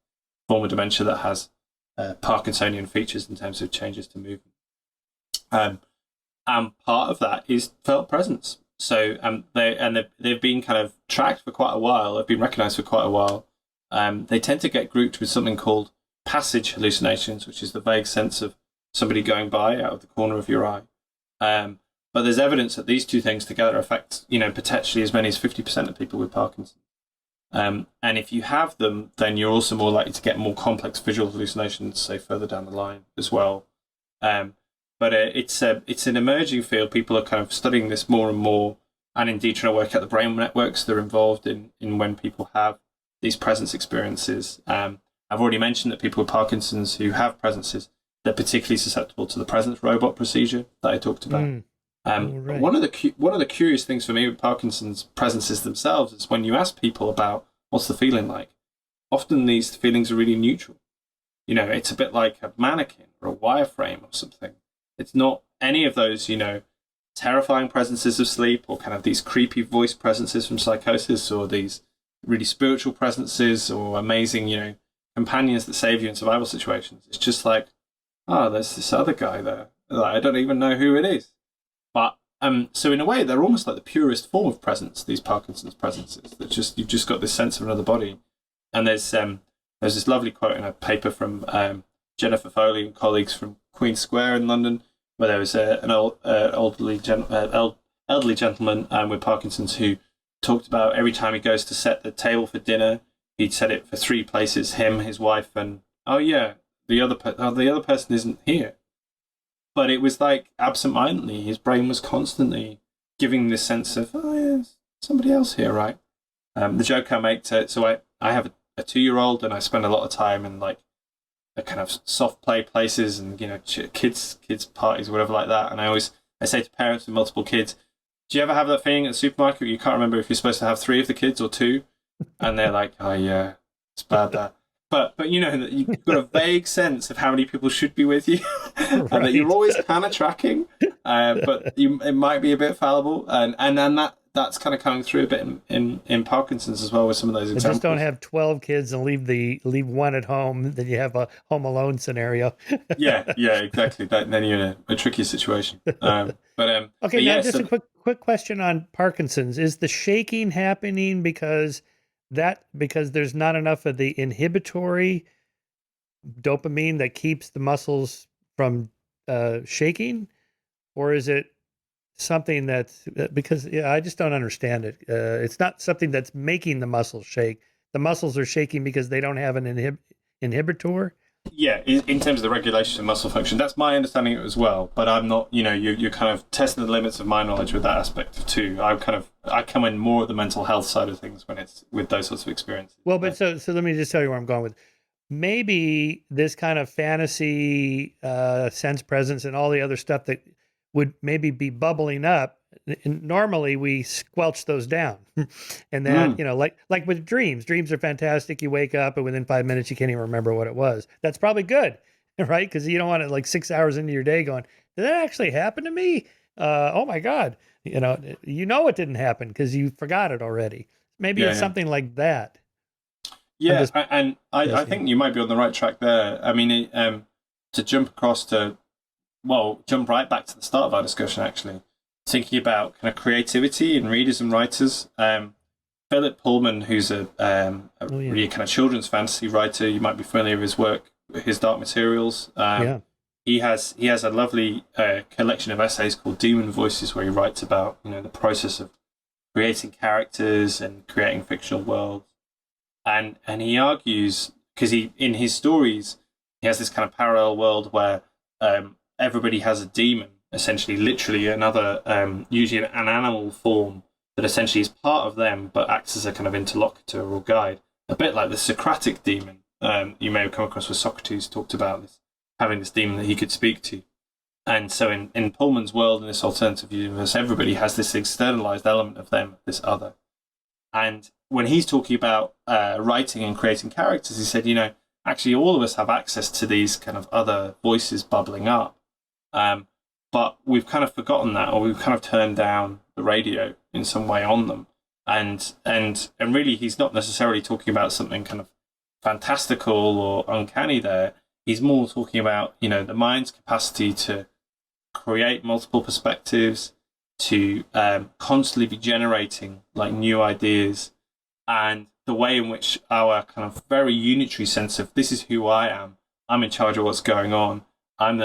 form of dementia that has Parkinsonian features in terms of changes to movement. And part of that is felt presence. So they've been kind of tracked for quite a while. They've been recognized for quite a while. They tend to get grouped with something called passage hallucinations, which is the vague sense of somebody going by out of the corner of your eye. But there's evidence that these two things together affect, potentially as many as 50% of people with Parkinson's. And if you have them, then you're also more likely to get more complex visual hallucinations, say, further down the line as well. But it's an emerging field. People are kind of studying this more and more, and indeed trying to work out the brain networks that are involved in when people have these presence experiences. I've already mentioned that people with Parkinson's who have presences, they're particularly susceptible to the presence robot procedure that I talked about. Right. One of the curious things for me with Parkinson's presences themselves is when you ask people about what's the feeling like, often these feelings are really neutral. It's a bit like a mannequin or a wireframe or something. It's not any of those, terrifying presences of sleep or kind of these creepy voice presences from psychosis or these really spiritual presences or amazing, companions that save you in survival situations. It's just like, there's this other guy there. Like, I don't even know who it is. But so in a way, they're almost like the purest form of presence, these Parkinson's presences. You've just got this sense of another body. And there's this lovely quote in a paper from Jennifer Foley and colleagues from Queen Square in London, where there was an elderly gentleman with Parkinson's who talked about every time he goes to set the table for dinner, he'd set it for 3 places: him, his wife, and the other person isn't here. But it was like absentmindedly, his brain was constantly giving this sense of, there's somebody else here, right? The joke I make so I have a 2-year-old, and I spend a lot of time in like the kind of soft play places and kids parties, whatever like that. And I say to parents with multiple kids, do you ever have that feeling at the supermarket where you can't remember if you're supposed to have 3 of the kids or 2? And they're like, oh yeah, it's bad that. But that you've got a vague sense of how many people should be with you, and that you're always kind of tracking, but it might be a bit fallible, and then that's kind of coming through a bit in Parkinson's as well with some of those examples. Just don't have 12 kids and leave one at home. Then you have a Home Alone scenario. yeah, exactly. Then you're in a tricky situation. Okay, now just a quick question on Parkinson's: is the shaking happening because there's not enough of the inhibitory dopamine that keeps the muscles from shaking, or is it something that's because I just don't understand it. It's not something that's making the muscles shake. The muscles are shaking because they don't have an inhibitor. Yeah, in terms of the regulation of muscle function, that's my understanding of it as well. But I'm not, you're kind of testing the limits of my knowledge with that aspect too. I come in more at the mental health side of things when it's with those sorts of experiences. Well, but so let me just tell you where I'm going with. Maybe this kind of fantasy, sense presence, and all the other stuff that would maybe be bubbling up. And normally we squelch those down, and that like with dreams are fantastic. You wake up and within 5 minutes you can't even remember what it was. That's probably good, right? Because you don't want it like 6 hours into your day going, did that actually happen to me? Oh my God, it didn't happen because you forgot it already. Maybe it's something like that. Yeah, I think you might be on the right track there. I mean, to jump right back to the start of our discussion, actually, thinking about kind of creativity in readers and writers. Philip Pullman, who's a really kind of children's fantasy writer, you might be familiar with his work, his Dark Materials. He has a lovely collection of essays called Demon Voices, where he writes about the process of creating characters and creating fictional worlds. And he argues, because in his stories he has this kind of parallel world where everybody has a demon, essentially, literally another, usually an animal form that essentially is part of them, but acts as a kind of interlocutor or guide. A bit like the Socratic demon. You may have come across with Socrates talked about this, having this demon that he could speak to. And so in Pullman's world, in this alternative universe, everybody has this externalized element of them, this other. And when he's talking about writing and creating characters, he said, actually all of us have access to these kind of other voices bubbling up. But we've kind of forgotten that, or we've kind of turned down the radio in some way on them. And really, he's not necessarily talking about something kind of fantastical or uncanny there. He's more talking about, the mind's capacity to create multiple perspectives, to constantly be generating like new ideas, and the way in which our kind of very unitary sense of this is who I am, I'm in charge of what's going on, I'm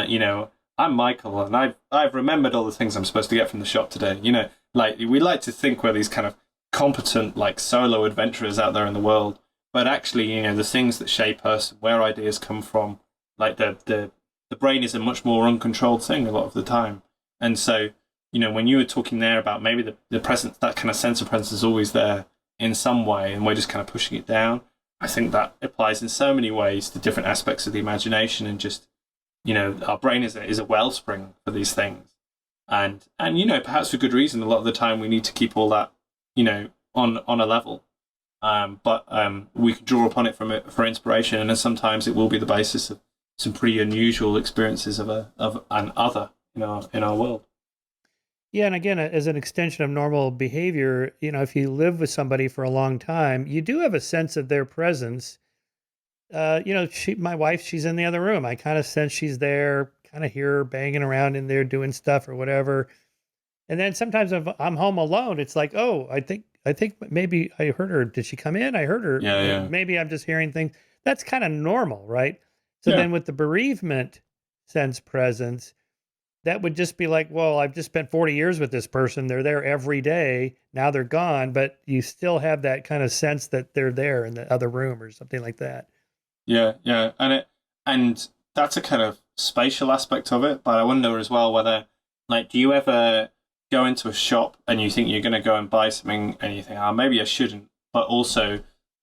Michael, and I've remembered all the things I'm supposed to get from the shop today. Like we like to think we're these kind of competent like solo adventurers out there in the world, but actually, the things that shape us, where ideas come from, like the brain is a much more uncontrolled thing a lot of the time. And so, when you were talking there about maybe the presence, that kind of sense of presence is always there in some way, and we're just kind of pushing it down. I think that applies in so many ways to different aspects of the imagination, and just, our brain is a wellspring for these things. And perhaps for good reason, a lot of the time we need to keep all that, on a level. But we can draw upon it for inspiration, and then sometimes it will be the basis of some pretty unusual experiences of an other in our world. Yeah, and again, as an extension of normal behavior, if you live with somebody for a long time, you do have a sense of their presence. My wife, she's in the other room. I kind of sense she's there, kind of hear her banging around in there doing stuff or whatever. And then sometimes if I'm home alone, it's like, oh, I think maybe I heard her. Did she come in? I heard her. Yeah. Maybe I'm just hearing things. That's kind of normal, right? So then with the bereavement sense presence, that would just be like, well, I've just spent 40 years with this person. They're there every day. Now they're gone, but you still have that kind of sense that they're there in the other room or something like that. Yeah. And that's a kind of spatial aspect of it. But I wonder as well whether, like, do you ever go into a shop and you think you're going to go and buy something and you think, maybe I shouldn't, but also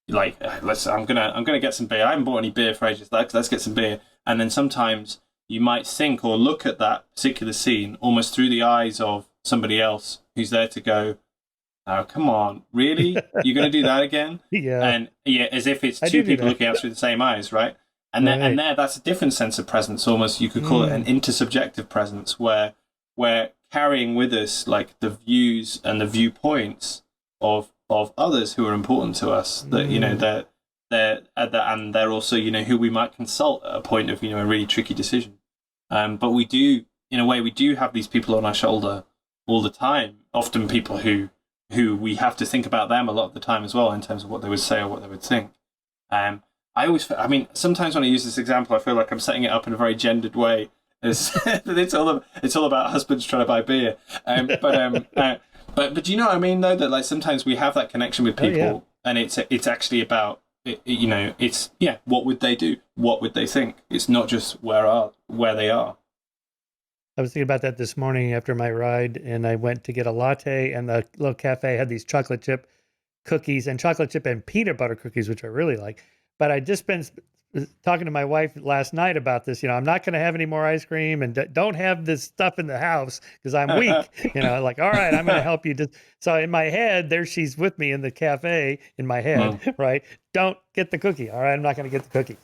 like, I'm gonna get some beer. I haven't bought any beer for ages. Let's get some beer. And then sometimes you might think or look at that particular scene almost through the eyes of somebody else who's there to go, oh, come on, really? You're going to do that again? Yeah. And as if it's two people looking out through the same eyes, right? And then that's a different sense of presence. Almost you could call it an intersubjective presence, where we're carrying with us like the views and the viewpoints of others who are important to us. That and they're also who we might consult at a point of a really tricky decision. But we do, in a way, we do have these people on our shoulder all the time. Often people who we have to think about them a lot of the time as well in terms of what they would say or what they would think. Sometimes when I use this example, I feel like I'm setting it up in a very gendered way. It's all about husbands trying to buy beer. But do you know what I mean though? That like sometimes we have that connection with people, and it's actually about it's what would they do? What would they think? It's not just where they are. I was thinking about that this morning after my ride, and I went to get a latte, and the little cafe had these chocolate chip cookies and chocolate chip and peanut butter cookies, which I really like. But I just been talking to my wife last night about this. I'm not going to have any more ice cream, and don't have this stuff in the house because I'm weak. Like, all right, I'm going to help you. So in my head, there she's with me in the cafe in my head, right? Don't get the cookie. All right, I'm not going to get the cookie.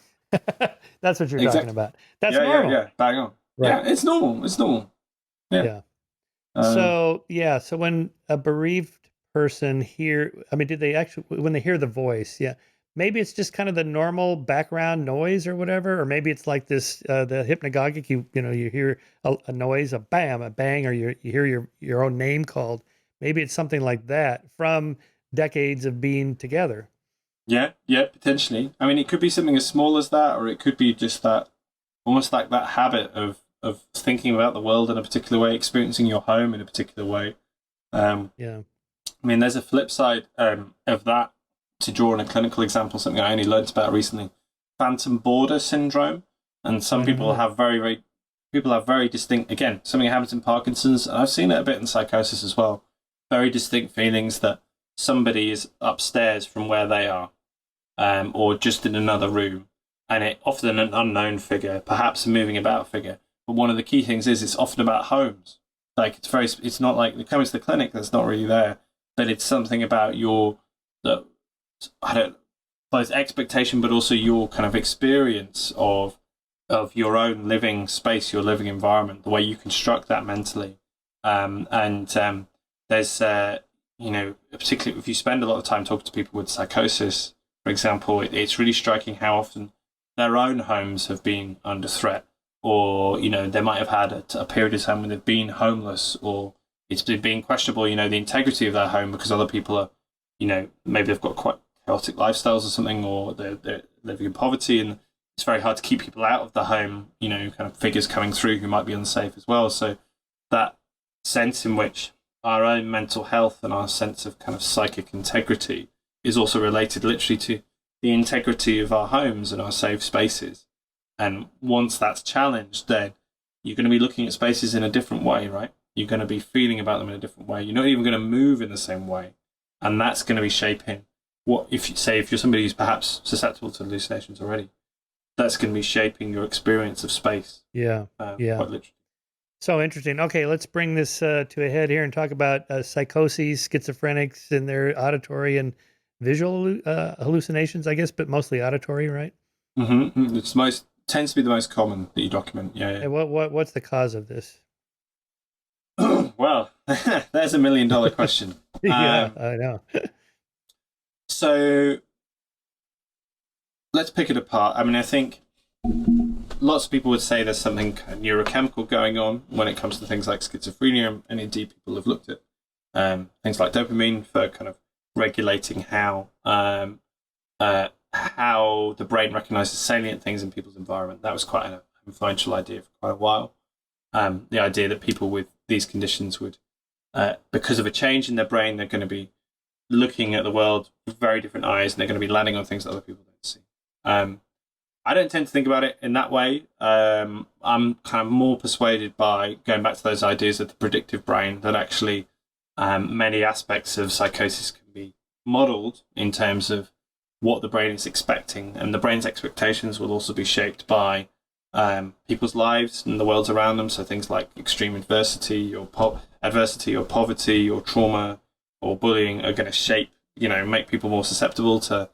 That's what you're talking about. That's normal. Yeah, bang on. Right. Yeah, it's normal. Yeah. So when a bereaved person did they actually, when they hear the voice, maybe it's just kind of the normal background noise or whatever, or maybe it's like this, the hypnagogic, you hear a noise, a bam, a bang, or you hear your own name called. Maybe it's something like that from decades of being together. Yeah, potentially. I mean, it could be something as small as that, or it could be just that, almost like that habit of thinking about the world in a particular way, experiencing your home in a particular way. I mean, there's a flip side of that, to draw on a clinical example, something I only learned about recently, phantom border syndrome. And some people have very, very people have very distinct, again, something that happens in Parkinson's, and I've seen it a bit in psychosis as well, very distinct feelings that somebody is upstairs from where they are, or just in another room, and it often an unknown figure, perhaps a moving about figure. But one of the key things is it's often about homes. Like it's not like coming to the clinic that's not really there, but it's something about both expectation, but also your kind of experience of your own living space, your living environment, the way you construct that mentally. There's, particularly if you spend a lot of time talking to people with psychosis, for example, it's really striking how often their own homes have been under threat, or, they might have had a period of time when they've been homeless, or it's been questionable, the integrity of their home because other people are, maybe they've got quite chaotic lifestyles or something, or they're living in poverty, and it's very hard to keep people out of the home, kind of figures coming through who might be unsafe as well. So that sense in which our own mental health and our sense of kind of psychic integrity is also related literally to the integrity of our homes and our safe spaces. And once that's challenged, then you're going to be looking at spaces in a different way, right? You're going to be feeling about them in a different way. You're not even going to move in the same way. And that's going to be shaping if you're somebody who's perhaps susceptible to hallucinations already, that's going to be shaping your experience of space. Yeah. Quite literally. So interesting. Okay, let's bring this to a head here and talk about psychoses, schizophrenics, and their auditory and visual hallucinations, I guess, but mostly auditory, right? Mm-hmm. Tends to be the most common that you document. Yeah. And what's the cause of this? Well, there's $1 million question. Yeah, I know. So let's pick it apart. I mean, I think lots of people would say there's something kind of neurochemical going on when it comes to things like schizophrenia, and indeed people have looked at things like dopamine for kind of regulating how the brain recognizes salient things in people's environment. That was quite an influential idea for quite a while. The idea that people with these conditions would, because of a change in their brain, they're going to be looking at the world with very different eyes, and they're going to be landing on things that other people don't see. I don't tend to think about it in that way. I'm kind of more persuaded by going back to those ideas of the predictive brain, that actually many aspects of psychosis can be modeled in terms of what the brain is expecting, and the brain's expectations will also be shaped by people's lives and the worlds around them. So things like extreme adversity or poverty or trauma or bullying are going to shape, make people more susceptible to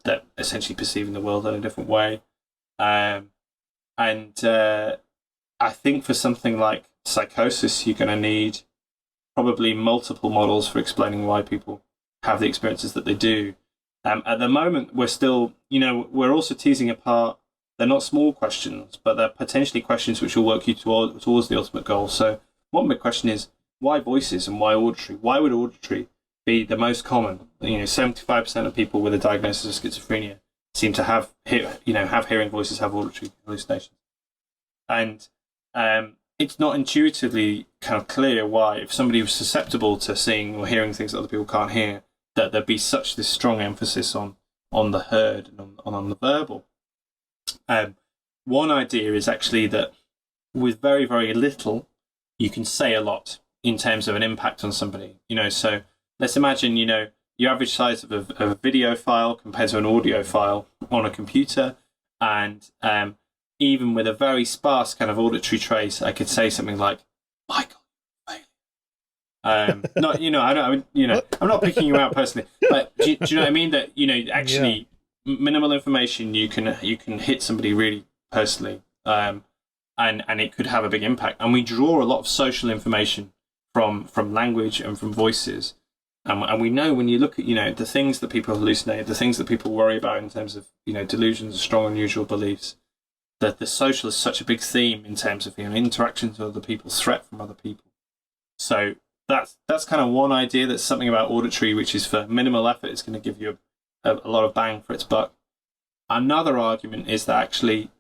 that essentially perceiving the world in a different way. I think for something like psychosis, you're going to need probably multiple models for explaining why people have the experiences that they do. At the moment, we're still, we're also teasing apart, they're not small questions, but they're potentially questions which will work you towards the ultimate goal. So one big question is, why voices and why auditory? Why would auditory be the most common? 75% of people with a diagnosis of schizophrenia seem to have hearing voices, have auditory hallucinations. And it's not intuitively kind of clear why, if somebody was susceptible to seeing or hearing things that other people can't hear, that there'd be such this strong emphasis on the heard and on the verbal. One idea is actually that with very, very little, you can say a lot in terms of an impact on somebody. So let's imagine, your average size of a video file compared to an audio file on a computer, and even with a very sparse kind of auditory trace, I could say something like, "Michael, I'm not picking you out personally, but do you know what I mean? That actually minimal information, you can hit somebody really personally, and it could have a big impact. And we draw a lot of social information from language and from voices, and we know when you look at the things that people hallucinate, the things that people worry about in terms of delusions, strong unusual beliefs, that the social is such a big theme in terms of interactions with other people, threat from other people. So that's kind of one idea. That's something about auditory, which is for minimal effort, it's going to give you a lot of bang for its buck. Another argument is that actually,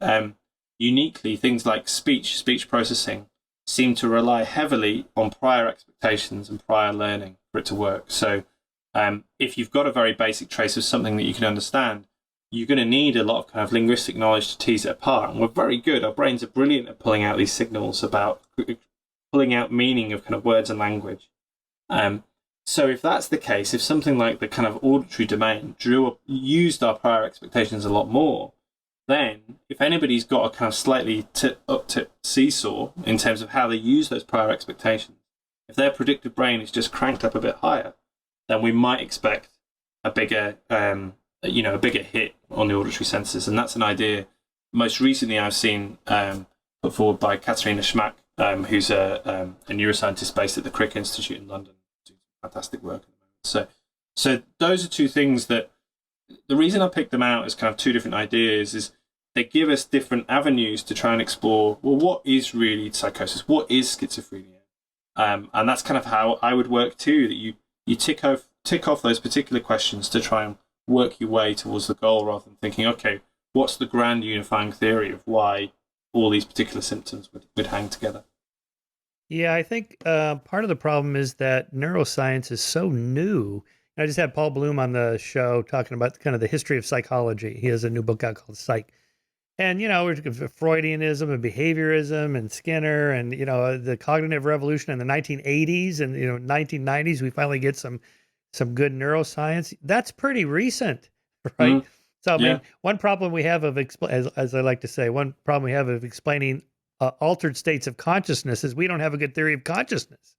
uniquely, things like speech processing seem to rely heavily on prior expectations and prior learning for it to work. So if you've got a very basic trace of something that you can understand, you're going to need a lot of kind of linguistic knowledge to tease it apart. And we're very good. Our brains are brilliant at pulling out these signals about pulling out meaning of kind of words and language. So if that's the case, if something like the kind of auditory domain used our prior expectations a lot more, then if anybody's got a kind of slightly up-tip seesaw in terms of how they use those prior expectations, if their predictive brain is just cranked up a bit higher, then we might expect a bigger hit on the auditory senses. And that's an idea most recently I've seen put forward by Katerina Schmack, who's a neuroscientist based at the Crick Institute in London, doing fantastic work at the moment. So those are two things that, the reason I picked them out as kind of two different ideas is they give us different avenues to try and explore, well, what is really psychosis? What is schizophrenia? And that's kind of how I would work too, that you tick off those particular questions to try and work your way towards the goal, rather than thinking, okay, what's the grand unifying theory of why all these particular symptoms would hang together? Yeah, I think part of the problem is that neuroscience is so new. I just had Paul Bloom on the show talking about kind of the history of psychology. He has a new book out called Psych. And, Freudianism and behaviorism and Skinner and, the cognitive revolution in the 1980s and, 1990s, we finally get some good neuroscience. That's pretty recent, right? Mm-hmm. So, I mean, one problem we have as I like to say, one problem we have of explaining altered states of consciousness is we don't have a good theory of consciousness.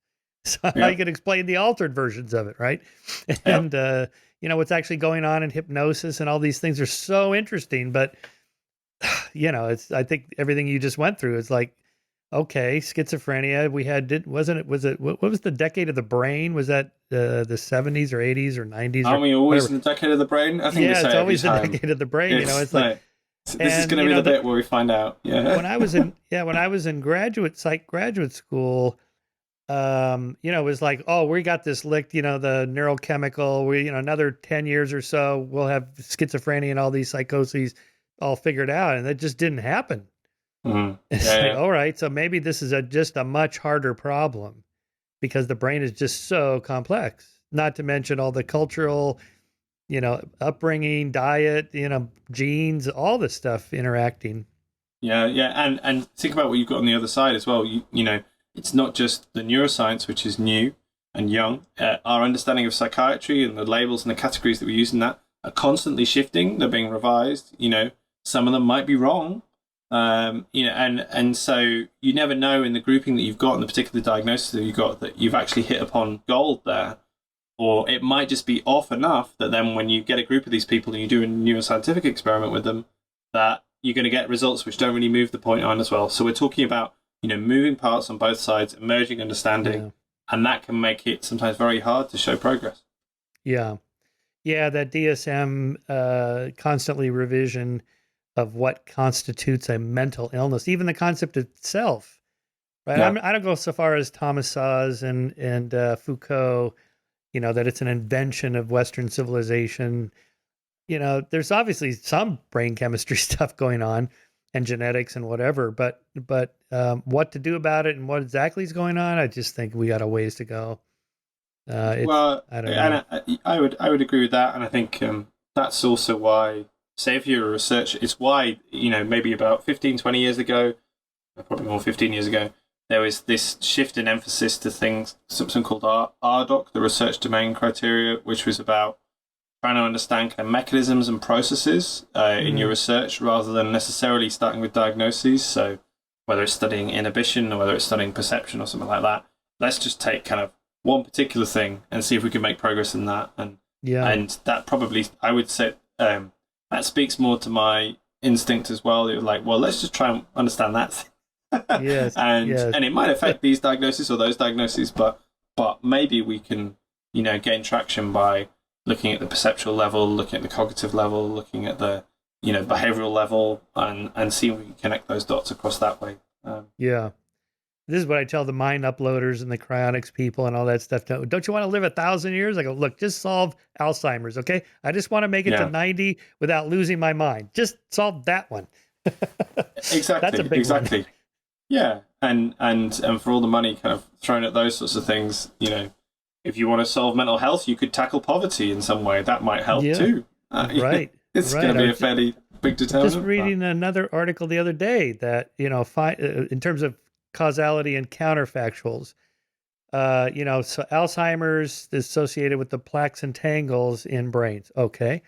So how you can explain the altered versions of it, right? And, what's actually going on in hypnosis and all these things are so interesting. But, I think everything you just went through is like, okay, schizophrenia, what was the decade of the brain? Was that the 70s or 80s or 90s? Aren't we always in the decade of the brain? I think it's always the decade of the brain. It's like, this is going to be the bit where we find out. Yeah. When I was in graduate school, it was like, oh, we got this licked, the neurochemical, another 10 years or so, we'll have schizophrenia and all these psychoses all figured out. And that just didn't happen. Mm-hmm. It's all right, so maybe this is just a much harder problem because the brain is just so complex, not to mention all the cultural, upbringing, diet, genes, all this stuff interacting. Yeah. And think about what you've got on the other side as well. It's not just the neuroscience, which is new and young. Our understanding of psychiatry and the labels and the categories that we use in that are constantly shifting. They're being revised. Some of them might be wrong. And so you never know in the grouping that you've got and the particular diagnosis that you've got that you've actually hit upon gold there. Or it might just be off enough that then when you get a group of these people and you do a neuroscientific experiment with them, that you're going to get results which don't really move the point on as well. So we're talking about, moving parts on both sides, emerging understanding, and that can make it sometimes very hard to show progress. Yeah. Yeah, that DSM constantly revision of what constitutes a mental illness, even the concept itself, right? Yeah. I don't go so far as Thomas Szasz and Foucault, that it's an invention of Western civilization. There's obviously some brain chemistry stuff going on and genetics and whatever, but what to do about it and what exactly is going on, I just think we got a ways to go. I don't know. And I would agree with that. And I think that's also why, say if you're a researcher, it's why, maybe about 15, 20 years ago, probably more 15 years ago, there was this shift in emphasis to things, something called RDoC, the Research Domain Criteria, which was about trying to understand kind of mechanisms and processes in your research rather than necessarily starting with diagnoses. So whether it's studying inhibition or whether it's studying perception or something like that, let's just take kind of one particular thing and see if we can make progress in that. And that probably, I would say, that speaks more to my instinct as well. It was like, well, let's just try and understand that. Yes, and it might affect these diagnoses or those diagnoses, but maybe we can, gain traction by looking at the perceptual level, looking at the cognitive level, looking at the, behavioral level, and see if we can connect those dots across that way. This is what I tell the mind uploaders and the cryonics people and all that stuff. Don't you want to live 1,000 years? I go, look, just solve Alzheimer's, okay? I just want to make it to 90 without losing my mind. Just solve that one. Exactly. That's a big one. Yeah, and for all the money kind of thrown at those sorts of things, if you want to solve mental health, you could tackle poverty in some way. That might help too. Right. It's Right. going to I be a was fairly big determinant. just reading another article the other day that, in terms of causality and counterfactuals, so Alzheimer's is associated with the plaques and tangles in brains. Okay.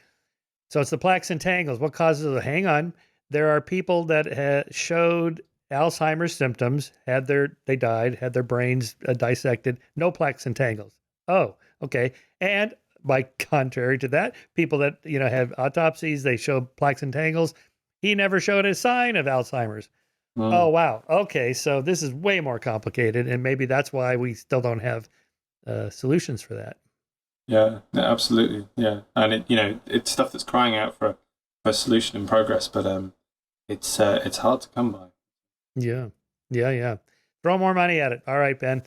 So it's the plaques and tangles. What causes it? Hang on. There are people that showed Alzheimer's symptoms, they died, had their brains dissected, no plaques and tangles. Oh, okay. And by contrary to that, people that, have autopsies, they show plaques and tangles. He never showed a sign of Alzheimer's. Oh, wow. Okay. So this is way more complicated. And maybe that's why we still don't have solutions for that. Yeah, absolutely. Yeah. And it's stuff that's crying out for a solution in progress, but it's hard to come by. Yeah. Yeah. Throw more money at it. All right, Ben.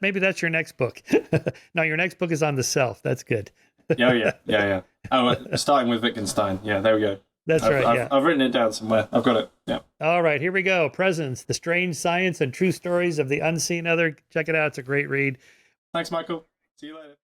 Maybe that's your next book. No, your next book is on the self. That's good. Yeah. Oh, starting with Wittgenstein. Yeah, there we go. That's right. I've written it down somewhere. I've got it. Yeah. All right, here we go. Presence, the strange science and true stories of the unseen other. Check it out. It's a great read. Thanks, Michael. See you later.